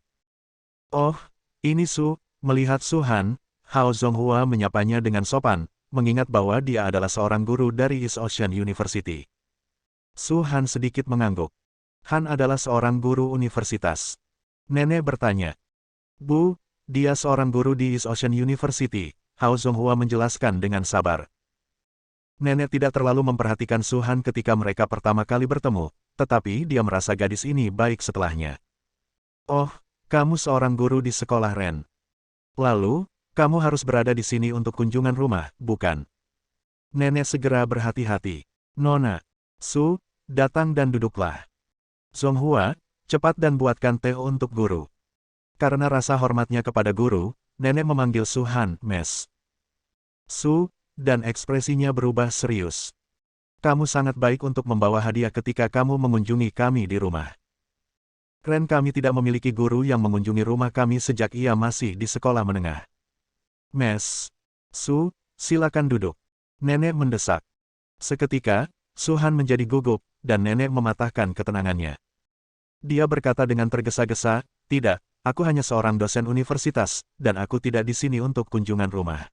Oh, ini Su, melihat Su Han, Hao Zonghua menyapanya dengan sopan, mengingat bahwa dia adalah seorang guru dari East Ocean University. Su Han sedikit mengangguk. Han adalah seorang guru universitas. Nenek bertanya. Bu, dia seorang guru di East Ocean University, Hao Zonghua menjelaskan dengan sabar. Nenek tidak terlalu memperhatikan Su Han ketika mereka pertama kali bertemu, tetapi dia merasa gadis ini baik setelahnya. Oh, kamu seorang guru di sekolah Ren. Lalu, kamu harus berada di sini untuk kunjungan rumah, bukan? Nenek segera berhati-hati. Nona, Su, datang dan duduklah. Zonghua, cepat dan buatkan teh untuk guru. Karena rasa hormatnya kepada guru, nenek memanggil Su Han, Mes. Su, dan ekspresinya berubah serius. Kamu sangat baik untuk membawa hadiah ketika kamu mengunjungi kami di rumah. Ren kami tidak memiliki guru yang mengunjungi rumah kami sejak ia masih di sekolah menengah. Mes. Su, silakan duduk. Nenek mendesak. Seketika, Su Han menjadi gugup, dan nenek mematahkan ketenangannya. Dia berkata dengan tergesa-gesa, tidak, aku hanya seorang dosen universitas, dan aku tidak di sini untuk kunjungan rumah.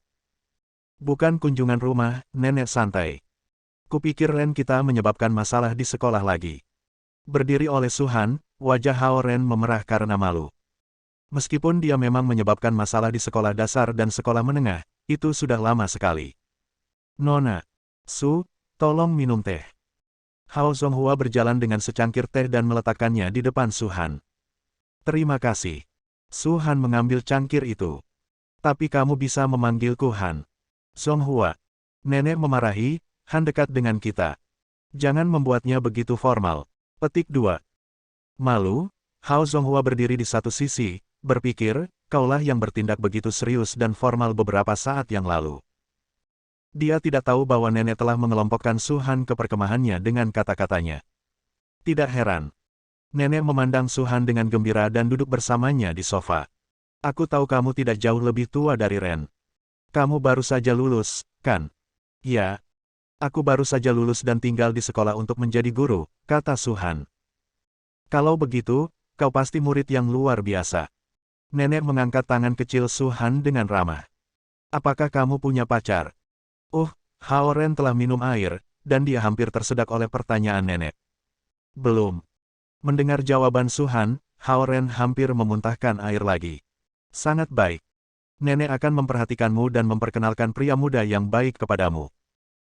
Bukan kunjungan rumah, nenek santai. Kupikir Ren kita menyebabkan masalah di sekolah lagi. Berdiri oleh Su Han, wajah Hao Ren memerah karena malu. Meskipun dia memang menyebabkan masalah di sekolah dasar dan sekolah menengah, itu sudah lama sekali. Nona, Su, tolong minum teh. Hao Zonghua berjalan dengan secangkir teh dan meletakkannya di depan Su Han. Terima kasih. Su Han mengambil cangkir itu. Tapi kamu bisa memanggilku Han. Zonghua. Nenek memarahi, Han dekat dengan kita. Jangan membuatnya begitu formal. Petik 2. Malu, Hao Zonghua berdiri di satu sisi, berpikir, kaulah yang bertindak begitu serius dan formal beberapa saat yang lalu. Dia tidak tahu bahwa nenek telah mengelompokkan Su Han ke perkemahannya dengan kata-katanya. Tidak heran. Nenek memandang Su Han dengan gembira dan duduk bersamanya di sofa. Aku tahu kamu tidak jauh lebih tua dari Ren. Kamu baru saja lulus, kan? Ya. Aku baru saja lulus dan tinggal di sekolah untuk menjadi guru, kata Su Han. Kalau begitu, kau pasti murid yang luar biasa. Nenek mengangkat tangan kecil Su Han dengan ramah. Apakah kamu punya pacar? Hao Ren telah minum air, dan dia hampir tersedak oleh pertanyaan nenek. Belum. Mendengar jawaban Su Han, Hao Ren hampir memuntahkan air lagi. Sangat baik. Nenek akan memperhatikanmu dan memperkenalkan pria muda yang baik kepadamu.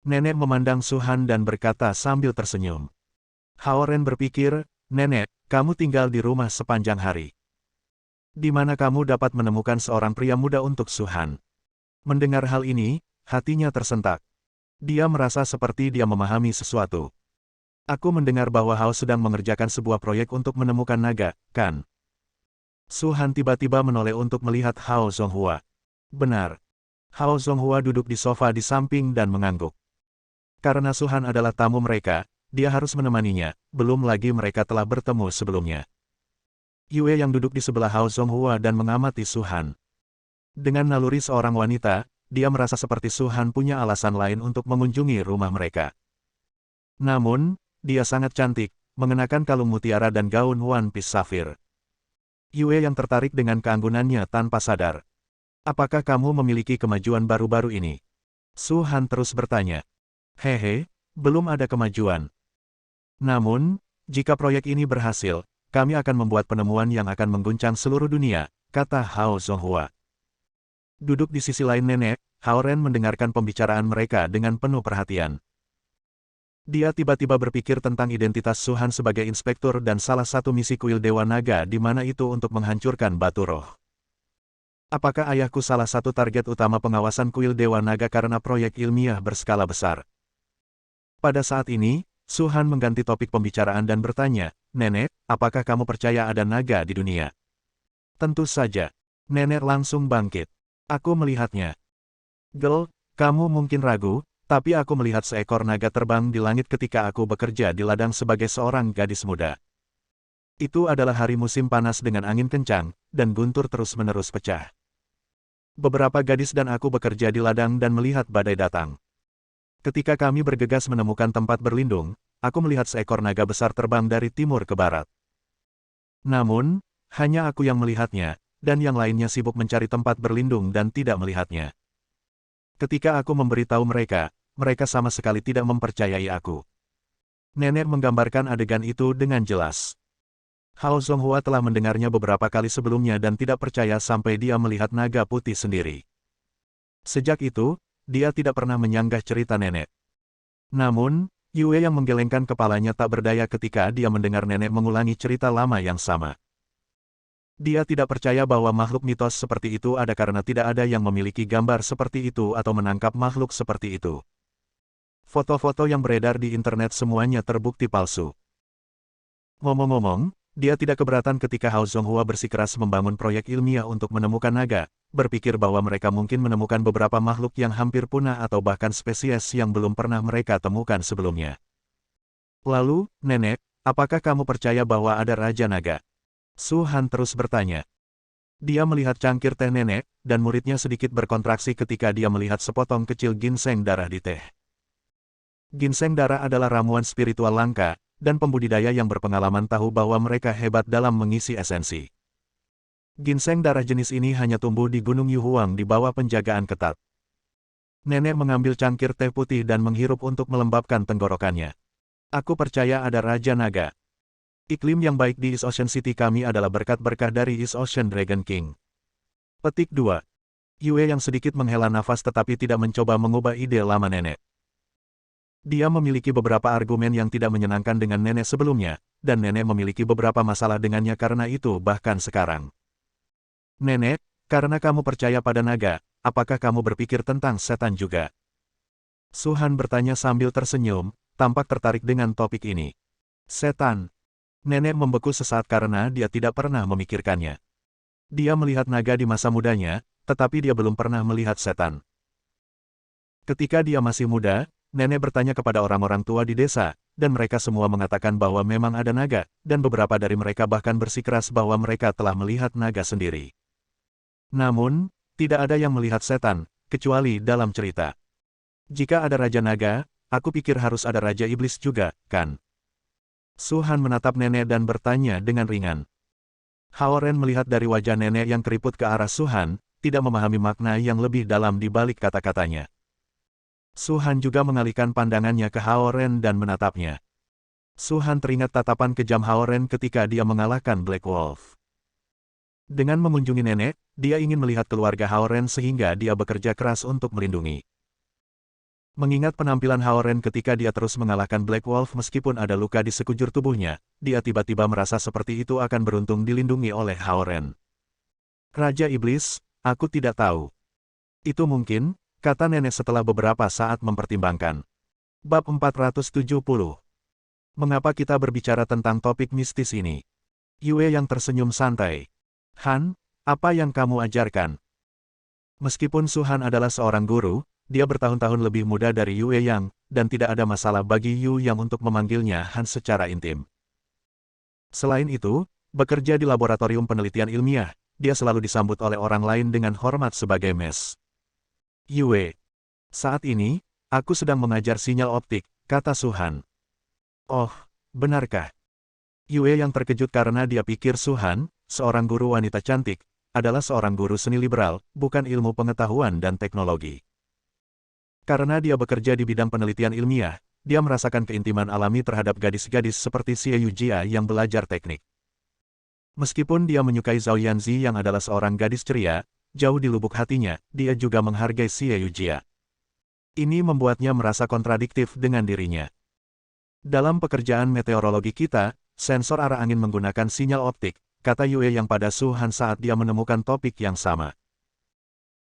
Nenek memandang Su Han dan berkata sambil tersenyum. Hao Ren berpikir, Nenek, kamu tinggal di rumah sepanjang hari. Di mana kamu dapat menemukan seorang pria muda untuk Su Han? Mendengar hal ini, hatinya tersentak. Dia merasa seperti dia memahami sesuatu. Aku mendengar bahwa Hao sedang mengerjakan sebuah proyek untuk menemukan naga, kan? Su Han tiba-tiba menoleh untuk melihat Hao Zonghua. Benar. Hao Zonghua duduk di sofa di samping dan mengangguk. Karena Su Han adalah tamu mereka, dia harus menemaninya, belum lagi mereka telah bertemu sebelumnya. Yue yang duduk di sebelah Hao Zonghua dan mengamati Su Han. Dengan naluri seorang wanita, dia merasa seperti Su Han punya alasan lain untuk mengunjungi rumah mereka. Namun, dia sangat cantik, mengenakan kalung mutiara dan gaun One Piece Safir. Yue yang tertarik dengan keanggunannya tanpa sadar. Apakah kamu memiliki kemajuan baru-baru ini? Su Han terus bertanya. Hehe, belum ada kemajuan. Namun, jika proyek ini berhasil, kami akan membuat penemuan yang akan mengguncang seluruh dunia, kata Hao Zonghua. Duduk di sisi lain nenek, Hao Ren mendengarkan pembicaraan mereka dengan penuh perhatian. Dia tiba-tiba berpikir tentang identitas Su Han sebagai inspektur dan salah satu misi kuil Dewa Naga di mana itu untuk menghancurkan batu roh. Apakah ayahku salah satu target utama pengawasan kuil Dewa Naga karena proyek ilmiah berskala besar? Pada saat ini, Su Han mengganti topik pembicaraan dan bertanya, Nenek, apakah kamu percaya ada naga di dunia? Tentu saja. Nenek langsung bangkit. Aku melihatnya. Girl, kamu mungkin ragu, tapi aku melihat seekor naga terbang di langit ketika aku bekerja di ladang sebagai seorang gadis muda. Itu adalah hari musim panas dengan angin kencang, dan guntur terus-menerus pecah. Beberapa gadis dan aku bekerja di ladang dan melihat badai datang. Ketika kami bergegas menemukan tempat berlindung, aku melihat seekor naga besar terbang dari timur ke barat. Namun, hanya aku yang melihatnya, dan yang lainnya sibuk mencari tempat berlindung dan tidak melihatnya. Ketika aku memberitahu mereka, mereka sama sekali tidak mempercayai aku. Nenek menggambarkan adegan itu dengan jelas. Hao Zonghua telah mendengarnya beberapa kali sebelumnya dan tidak percaya sampai dia melihat naga putih sendiri. Sejak itu, dia tidak pernah menyanggah cerita nenek. Namun, Yue yang menggelengkan kepalanya tak berdaya ketika dia mendengar nenek mengulangi cerita lama yang sama. Dia tidak percaya bahwa makhluk mitos seperti itu ada karena tidak ada yang memiliki gambar seperti itu atau menangkap makhluk seperti itu. Foto-foto yang beredar di internet semuanya terbukti palsu. Ngomong-ngomong, dia tidak keberatan ketika Hao Zonghua bersikeras membangun proyek ilmiah untuk menemukan naga, berpikir bahwa mereka mungkin menemukan beberapa makhluk yang hampir punah atau bahkan spesies yang belum pernah mereka temukan sebelumnya. Lalu, Nenek, apakah kamu percaya bahwa ada Raja Naga? Su Han terus bertanya. Dia melihat cangkir teh nenek, dan muridnya sedikit berkontraksi ketika dia melihat sepotong kecil ginseng darah di teh. Ginseng darah adalah ramuan spiritual langka, dan pembudidaya yang berpengalaman tahu bahwa mereka hebat dalam mengisi esensi. Ginseng darah jenis ini hanya tumbuh di Gunung Yuhuang di bawah penjagaan ketat. Nenek mengambil cangkir teh putih dan menghirup untuk melembabkan tenggorokannya. Aku percaya ada Raja Naga. Iklim yang baik di East Ocean City kami adalah berkat-berkah dari East Ocean Dragon King. Petik 2. Yue yang sedikit menghela nafas tetapi tidak mencoba mengubah ide lama nenek. Dia memiliki beberapa argumen yang tidak menyenangkan dengan nenek sebelumnya, dan nenek memiliki beberapa masalah dengannya karena itu bahkan sekarang. Nenek, karena kamu percaya pada naga, apakah kamu berpikir tentang setan juga? Su-han bertanya sambil tersenyum, tampak tertarik dengan topik ini. Setan. Nenek membeku sesaat karena dia tidak pernah memikirkannya. Dia melihat naga di masa mudanya, tetapi dia belum pernah melihat setan. Ketika dia masih muda, nenek bertanya kepada orang-orang tua di desa, dan mereka semua mengatakan bahwa memang ada naga, dan beberapa dari mereka bahkan bersikeras bahwa mereka telah melihat naga sendiri. Namun, tidak ada yang melihat setan, kecuali dalam cerita. Jika ada Raja Naga, aku pikir harus ada Raja Iblis juga, kan? Su-han menatap nenek dan bertanya dengan ringan. Hao Ren melihat dari wajah nenek yang keriput ke arah Su-han, tidak memahami makna yang lebih dalam di balik kata-katanya. Su-han juga mengalihkan pandangannya ke Hao Ren dan menatapnya. Su-han teringat tatapan kejam Hao Ren ketika dia mengalahkan Black Wolf. Dengan mengunjungi nenek, dia ingin melihat keluarga Hao Ren sehingga dia bekerja keras untuk melindungi. Mengingat penampilan Hao Ren ketika dia terus mengalahkan Black Wolf meskipun ada luka di sekujur tubuhnya, dia tiba-tiba merasa seperti itu akan beruntung dilindungi oleh Hao Ren. Raja Iblis, aku tidak tahu. Itu mungkin, kata nenek setelah beberapa saat mempertimbangkan. Bab 470. Mengapa kita berbicara tentang topik mistis ini? Yue yang tersenyum santai. Han, apa yang kamu ajarkan? Meskipun Su-han adalah seorang guru, dia bertahun-tahun lebih muda dari Yue Yang, dan tidak ada masalah bagi Yu Yang untuk memanggilnya Han secara intim. Selain itu, bekerja di laboratorium penelitian ilmiah, dia selalu disambut oleh orang lain dengan hormat sebagai mes. Yue. Saat ini, aku sedang mengajar sinyal optik, kata Su-han. Oh, benarkah? Yue yang terkejut karena dia pikir Su-han, seorang guru wanita cantik, adalah seorang guru seni liberal, bukan ilmu pengetahuan dan teknologi. Karena dia bekerja di bidang penelitian ilmiah, dia merasakan keintiman alami terhadap gadis-gadis seperti Xie Yujia yang belajar teknik. Meskipun dia menyukai Zhao Yanzi yang adalah seorang gadis ceria, jauh di lubuk hatinya, dia juga menghargai Xie Yujia. Ini membuatnya merasa kontradiktif dengan dirinya. Dalam pekerjaan meteorologi kita, sensor arah angin menggunakan sinyal optik, kata Yue yang pada Su-han saat dia menemukan topik yang sama.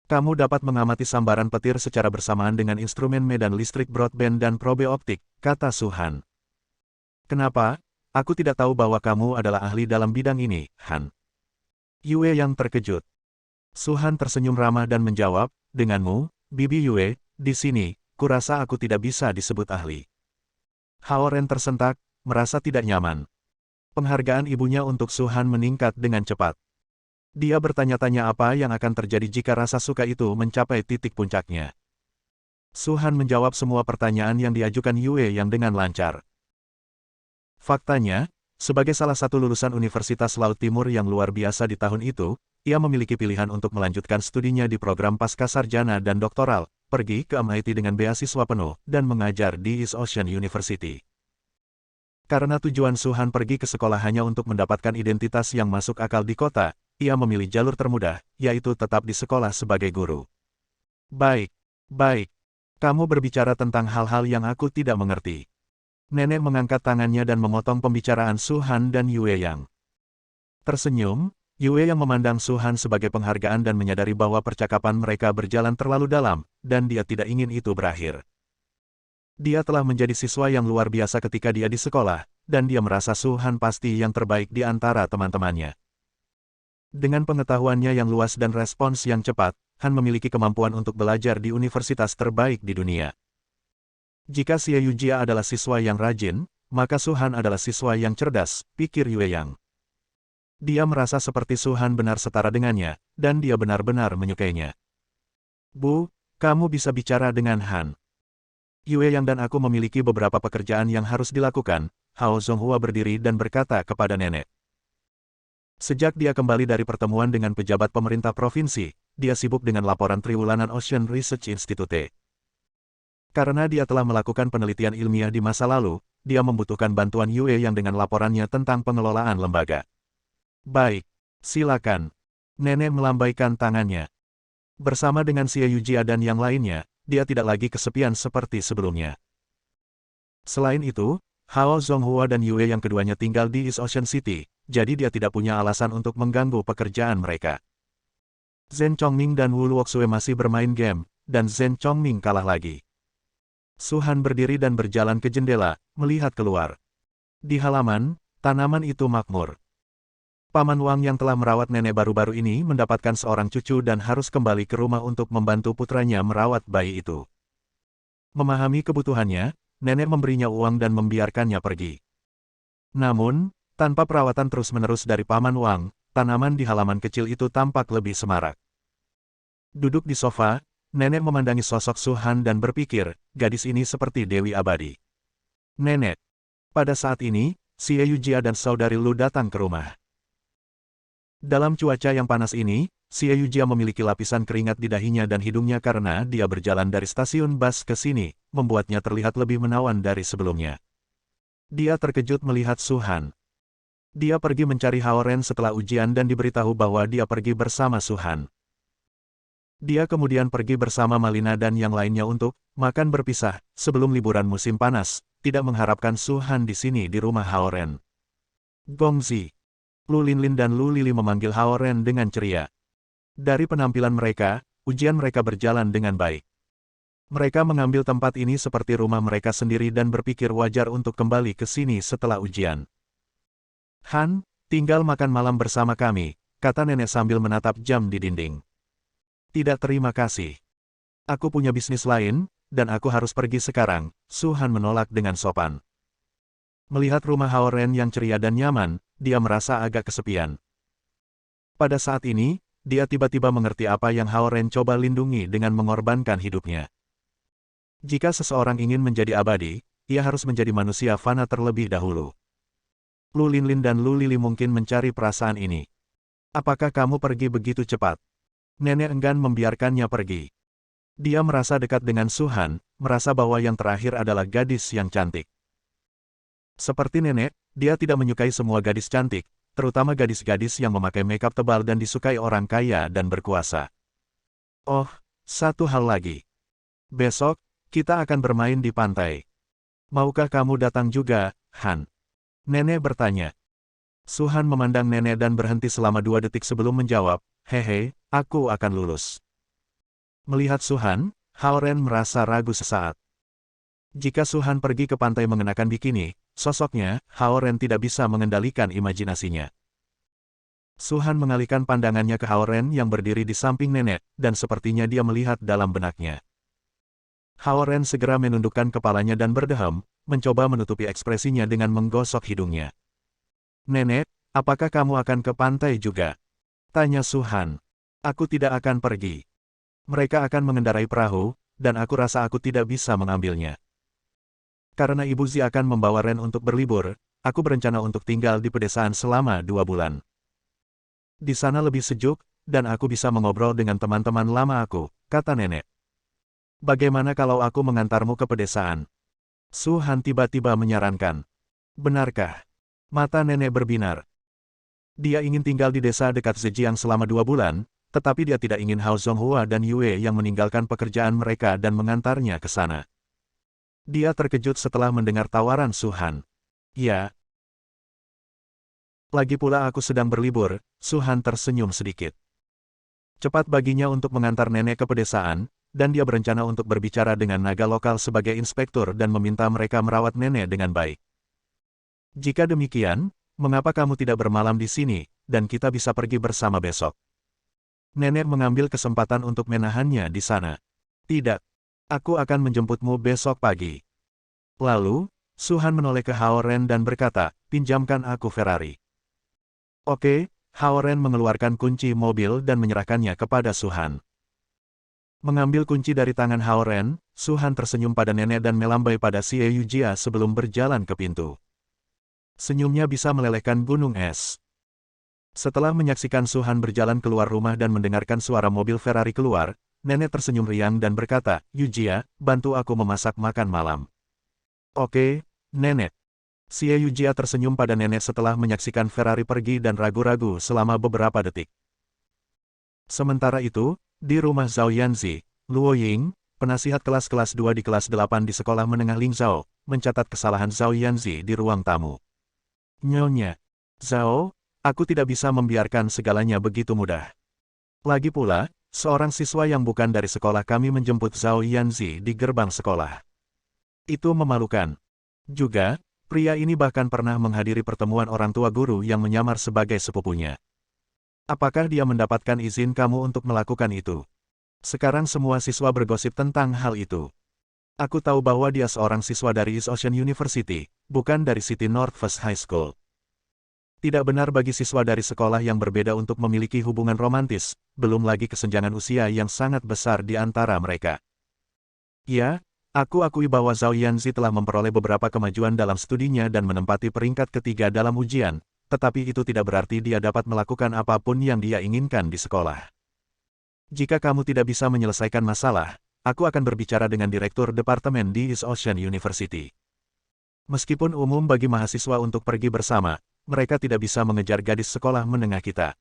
Kamu dapat mengamati sambaran petir secara bersamaan dengan instrumen medan listrik broadband dan probe optik, kata Su-han. Kenapa? Aku tidak tahu bahwa kamu adalah ahli dalam bidang ini, Han. Yue yang terkejut. Su-han tersenyum ramah dan menjawab, denganmu, Bibi Yue, di sini, kurasa aku tidak bisa disebut ahli. Hao Ren tersentak, merasa tidak nyaman. Penghargaan ibunya untuk Su-han meningkat dengan cepat. Dia bertanya-tanya apa yang akan terjadi jika rasa suka itu mencapai titik puncaknya. Su-han menjawab semua pertanyaan yang diajukan Yue yang dengan lancar. Faktanya, sebagai salah satu lulusan Universitas Laut Timur yang luar biasa di tahun itu, ia memiliki pilihan untuk melanjutkan studinya di program pascasarjana dan doktoral, pergi ke MIT dengan beasiswa penuh, dan mengajar di East Ocean University. Karena tujuan Su-han pergi ke sekolah hanya untuk mendapatkan identitas yang masuk akal di kota, ia memilih jalur termudah, yaitu tetap di sekolah sebagai guru. Baik. Kamu berbicara tentang hal-hal yang aku tidak mengerti. Nenek mengangkat tangannya dan memotong pembicaraan Su-han dan Yue Yang. Tersenyum, Yue Yang memandang Su-han sebagai penghargaan dan menyadari bahwa percakapan mereka berjalan terlalu dalam, dan dia tidak ingin itu berakhir. Dia telah menjadi siswa yang luar biasa ketika dia di sekolah, dan dia merasa Su-han pasti yang terbaik di antara teman-temannya. Dengan pengetahuannya yang luas dan respons yang cepat, Han memiliki kemampuan untuk belajar di universitas terbaik di dunia. Jika Xie Yujia adalah siswa yang rajin, maka Su-han adalah siswa yang cerdas, pikir Yue Yang. Dia merasa seperti Su-han benar setara dengannya, dan dia benar-benar menyukainya. Bu, kamu bisa bicara dengan Han. Yue Yang dan aku memiliki beberapa pekerjaan yang harus dilakukan. Hao Zonghua berdiri dan berkata kepada nenek. Sejak dia kembali dari pertemuan dengan pejabat pemerintah provinsi, dia sibuk dengan laporan triwulanan Ocean Research Institute. Karena dia telah melakukan penelitian ilmiah di masa lalu, dia membutuhkan bantuan Yue yang dengan laporannya tentang pengelolaan lembaga. Baik, silakan. Nenek melambaikan tangannya. Bersama dengan Xie Yujia dan yang lainnya, dia tidak lagi kesepian seperti sebelumnya. Selain itu, Hao Zonghua dan Yue yang keduanya tinggal di East Ocean City, jadi dia tidak punya alasan untuk mengganggu pekerjaan mereka. Zhen Chongming dan Wu Luoxue masih bermain game, dan Zhen Chongming kalah lagi. Su Han berdiri dan berjalan ke jendela, melihat keluar. Di halaman, tanaman itu makmur. Paman Wang yang telah merawat nenek baru-baru ini mendapatkan seorang cucu dan harus kembali ke rumah untuk membantu putranya merawat bayi itu. Memahami kebutuhannya, nenek memberinya uang dan membiarkannya pergi. Namun, tanpa perawatan terus-menerus dari Paman Wang, tanaman di halaman kecil itu tampak lebih semarak. Duduk di sofa, nenek memandangi sosok Su Han dan berpikir, gadis ini seperti Dewi Abadi. Nenek. Pada saat ini, Xie Yujia dan saudari Lu datang ke rumah. Dalam cuaca yang panas ini, Xie Yujia memiliki lapisan keringat di dahinya dan hidungnya karena dia berjalan dari stasiun bus ke sini, membuatnya terlihat lebih menawan dari sebelumnya. Dia terkejut melihat Su Han. Dia pergi mencari Hao Ren setelah ujian dan diberitahu bahwa dia pergi bersama Su Han. Dia kemudian pergi bersama Malina dan yang lainnya untuk makan berpisah sebelum liburan musim panas, tidak mengharapkan Su Han di sini di rumah Hao Ren. Gongzi, Lu Linlin dan Lu Lili memanggil Hao Ren dengan ceria. Dari penampilan mereka, ujian mereka berjalan dengan baik. Mereka mengambil tempat ini seperti rumah mereka sendiri dan berpikir wajar untuk kembali ke sini setelah ujian. Han, tinggal makan malam bersama kami, kata nenek sambil menatap jam di dinding. Tidak terima kasih. Aku punya bisnis lain, dan aku harus pergi sekarang, Su Han menolak dengan sopan. Melihat rumah Hao Ren yang ceria dan nyaman, dia merasa agak kesepian. Pada saat ini, dia tiba-tiba mengerti apa yang Hao Ren coba lindungi dengan mengorbankan hidupnya. Jika seseorang ingin menjadi abadi, ia harus menjadi manusia fana terlebih dahulu. Lu Linlin dan Lu Lili mungkin mencari perasaan ini. Apakah kamu pergi begitu cepat? Nenek enggan membiarkannya pergi. Dia merasa dekat dengan Su Han, merasa bahwa yang terakhir adalah gadis yang cantik. Seperti nenek, dia tidak menyukai semua gadis cantik, terutama gadis-gadis yang memakai makeup tebal dan disukai orang kaya dan berkuasa. Oh, satu hal lagi. Besok, kita akan bermain di pantai. Maukah kamu datang juga, Han? Nenek bertanya. Su Han memandang nenek dan berhenti selama 2 detik sebelum menjawab, hehe, aku akan lulus. Melihat Su Han, Hao Ren merasa ragu sesaat. Jika Su Han pergi ke pantai mengenakan bikini, sosoknya, Hao Ren tidak bisa mengendalikan imajinasinya. Su Han mengalihkan pandangannya ke Hao Ren yang berdiri di samping nenek, dan sepertinya dia melihat dalam benaknya. Hao Ren segera menundukkan kepalanya dan berdeham, mencoba menutupi ekspresinya dengan menggosok hidungnya. Nenek, apakah kamu akan ke pantai juga? Tanya Su Han. Aku tidak akan pergi. Mereka akan mengendarai perahu, dan aku rasa aku tidak bisa mengambilnya. Karena Ibu Zi akan membawa Ren untuk berlibur, aku berencana untuk tinggal di pedesaan selama 2 bulan. Di sana lebih sejuk, dan aku bisa mengobrol dengan teman-teman lama aku, kata nenek. Bagaimana kalau aku mengantarmu ke pedesaan? Su Han tiba-tiba menyarankan. Benarkah? Mata nenek berbinar. Dia ingin tinggal di desa dekat Zhejiang selama 2 bulan, tetapi dia tidak ingin Hao Zonghua dan Yue yang meninggalkan pekerjaan mereka dan mengantarnya ke sana. Dia terkejut setelah mendengar tawaran Su Han. Ya. Lagi pula aku sedang berlibur, Su Han tersenyum sedikit. Cepat baginya untuk mengantar nenek ke pedesaan, dan dia berencana untuk berbicara dengan naga lokal sebagai inspektur dan meminta mereka merawat nenek dengan baik. Jika demikian, mengapa kamu tidak bermalam di sini, dan kita bisa pergi bersama besok? Nenek mengambil kesempatan untuk menahannya di sana. Tidak. Aku akan menjemputmu besok pagi. Lalu, Su Han menoleh ke Hao Ren dan berkata, pinjamkan aku Ferrari. Oke, Hao Ren mengeluarkan kunci mobil dan menyerahkannya kepada Su Han. Mengambil kunci dari tangan Hao Ren, Su Han tersenyum pada nenek dan melambai pada Xie Yujia sebelum berjalan ke pintu. Senyumnya bisa melelehkan gunung es. Setelah menyaksikan Su Han berjalan keluar rumah dan mendengarkan suara mobil Ferrari keluar, nenek tersenyum riang dan berkata, Yujia, bantu aku memasak makan malam. Oke, Nenek. Xie Yujia tersenyum pada nenek setelah menyaksikan Ferrari pergi dan ragu-ragu selama beberapa detik. Sementara itu, di rumah Zhao Yanzi, Luo Ying, penasihat kelas 2 di kelas 8 di sekolah menengah Lingzhou, mencatat kesalahan Zhao Yanzi di ruang tamu. Nyonya. Zhao, aku tidak bisa membiarkan segalanya begitu mudah. Lagi pula, seorang siswa yang bukan dari sekolah kami menjemput Zhao Yanzi di gerbang sekolah. Itu memalukan. Juga, pria ini bahkan pernah menghadiri pertemuan orang tua guru yang menyamar sebagai sepupunya. Apakah dia mendapatkan izin kamu untuk melakukan itu? Sekarang semua siswa bergosip tentang hal itu. Aku tahu bahwa dia seorang siswa dari East Ocean University, bukan dari City Northwest High School. Tidak benar bagi siswa dari sekolah yang berbeda untuk memiliki hubungan romantis, belum lagi kesenjangan usia yang sangat besar di antara mereka. Ya, aku akui bahwa Zhao Yanzi telah memperoleh beberapa kemajuan dalam studinya dan menempati peringkat ketiga dalam ujian, tetapi itu tidak berarti dia dapat melakukan apapun yang dia inginkan di sekolah. Jika kamu tidak bisa menyelesaikan masalah, aku akan berbicara dengan direktur departemen di East Ocean University. Meskipun umum bagi mahasiswa untuk pergi bersama, mereka tidak bisa mengejar gadis sekolah menengah kita.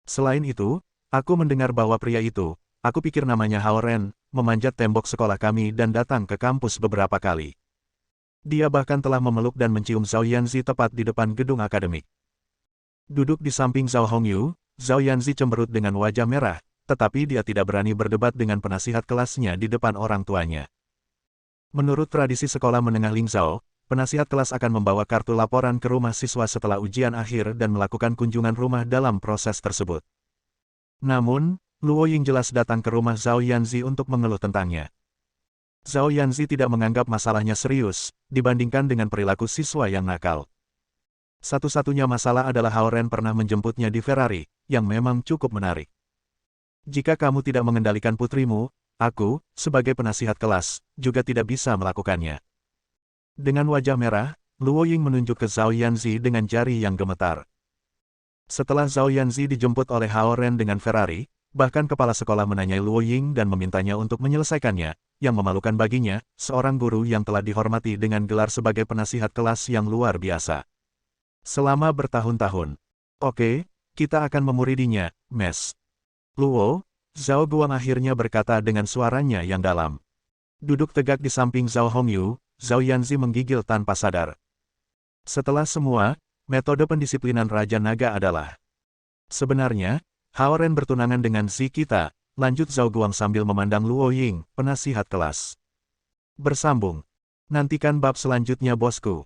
Selain itu, aku mendengar bahwa pria itu, aku pikir namanya Hao Ren, memanjat tembok sekolah kami dan datang ke kampus beberapa kali. Dia bahkan telah memeluk dan mencium Zhao Yanzi tepat di depan gedung akademik. Duduk di samping Zhao Hongyu, Zhao Yanzi cemberut dengan wajah merah, tetapi dia tidak berani berdebat dengan penasihat kelasnya di depan orang tuanya. Menurut tradisi sekolah menengah Lingzhou, penasihat kelas akan membawa kartu laporan ke rumah siswa setelah ujian akhir dan melakukan kunjungan rumah dalam proses tersebut. Namun, Luo Ying jelas datang ke rumah Zhao Yanzi untuk mengeluh tentangnya. Zhao Yanzi tidak menganggap masalahnya serius, dibandingkan dengan perilaku siswa yang nakal. Satu-satunya masalah adalah Hao Ren pernah menjemputnya di Ferrari, yang memang cukup menarik. Jika kamu tidak mengendalikan putrimu, aku, sebagai penasihat kelas, juga tidak bisa melakukannya. Dengan wajah merah, Luo Ying menunjuk ke Zhao Yanzi dengan jari yang gemetar. Setelah Zhao Yanzi dijemput oleh Hao Ren dengan Ferrari, bahkan kepala sekolah menanyai Luo Ying dan memintanya untuk menyelesaikannya, yang memalukan baginya, seorang guru yang telah dihormati dengan gelar sebagai penasihat kelas yang luar biasa. Selama bertahun-tahun. Oke, kita akan memuridinya, Mes. Luo, Zhao Guang akhirnya berkata dengan suaranya yang dalam. Duduk tegak di samping Zhao Hongyu, Zhao Yanzi menggigil tanpa sadar. Setelah semua, metode pendisiplinan Raja Naga adalah. Sebenarnya, Hao Ren bertunangan dengan Zi kita, lanjut Zhao Guang sambil memandang Luo Ying, penasihat kelas. Bersambung. Nantikan bab selanjutnya bosku.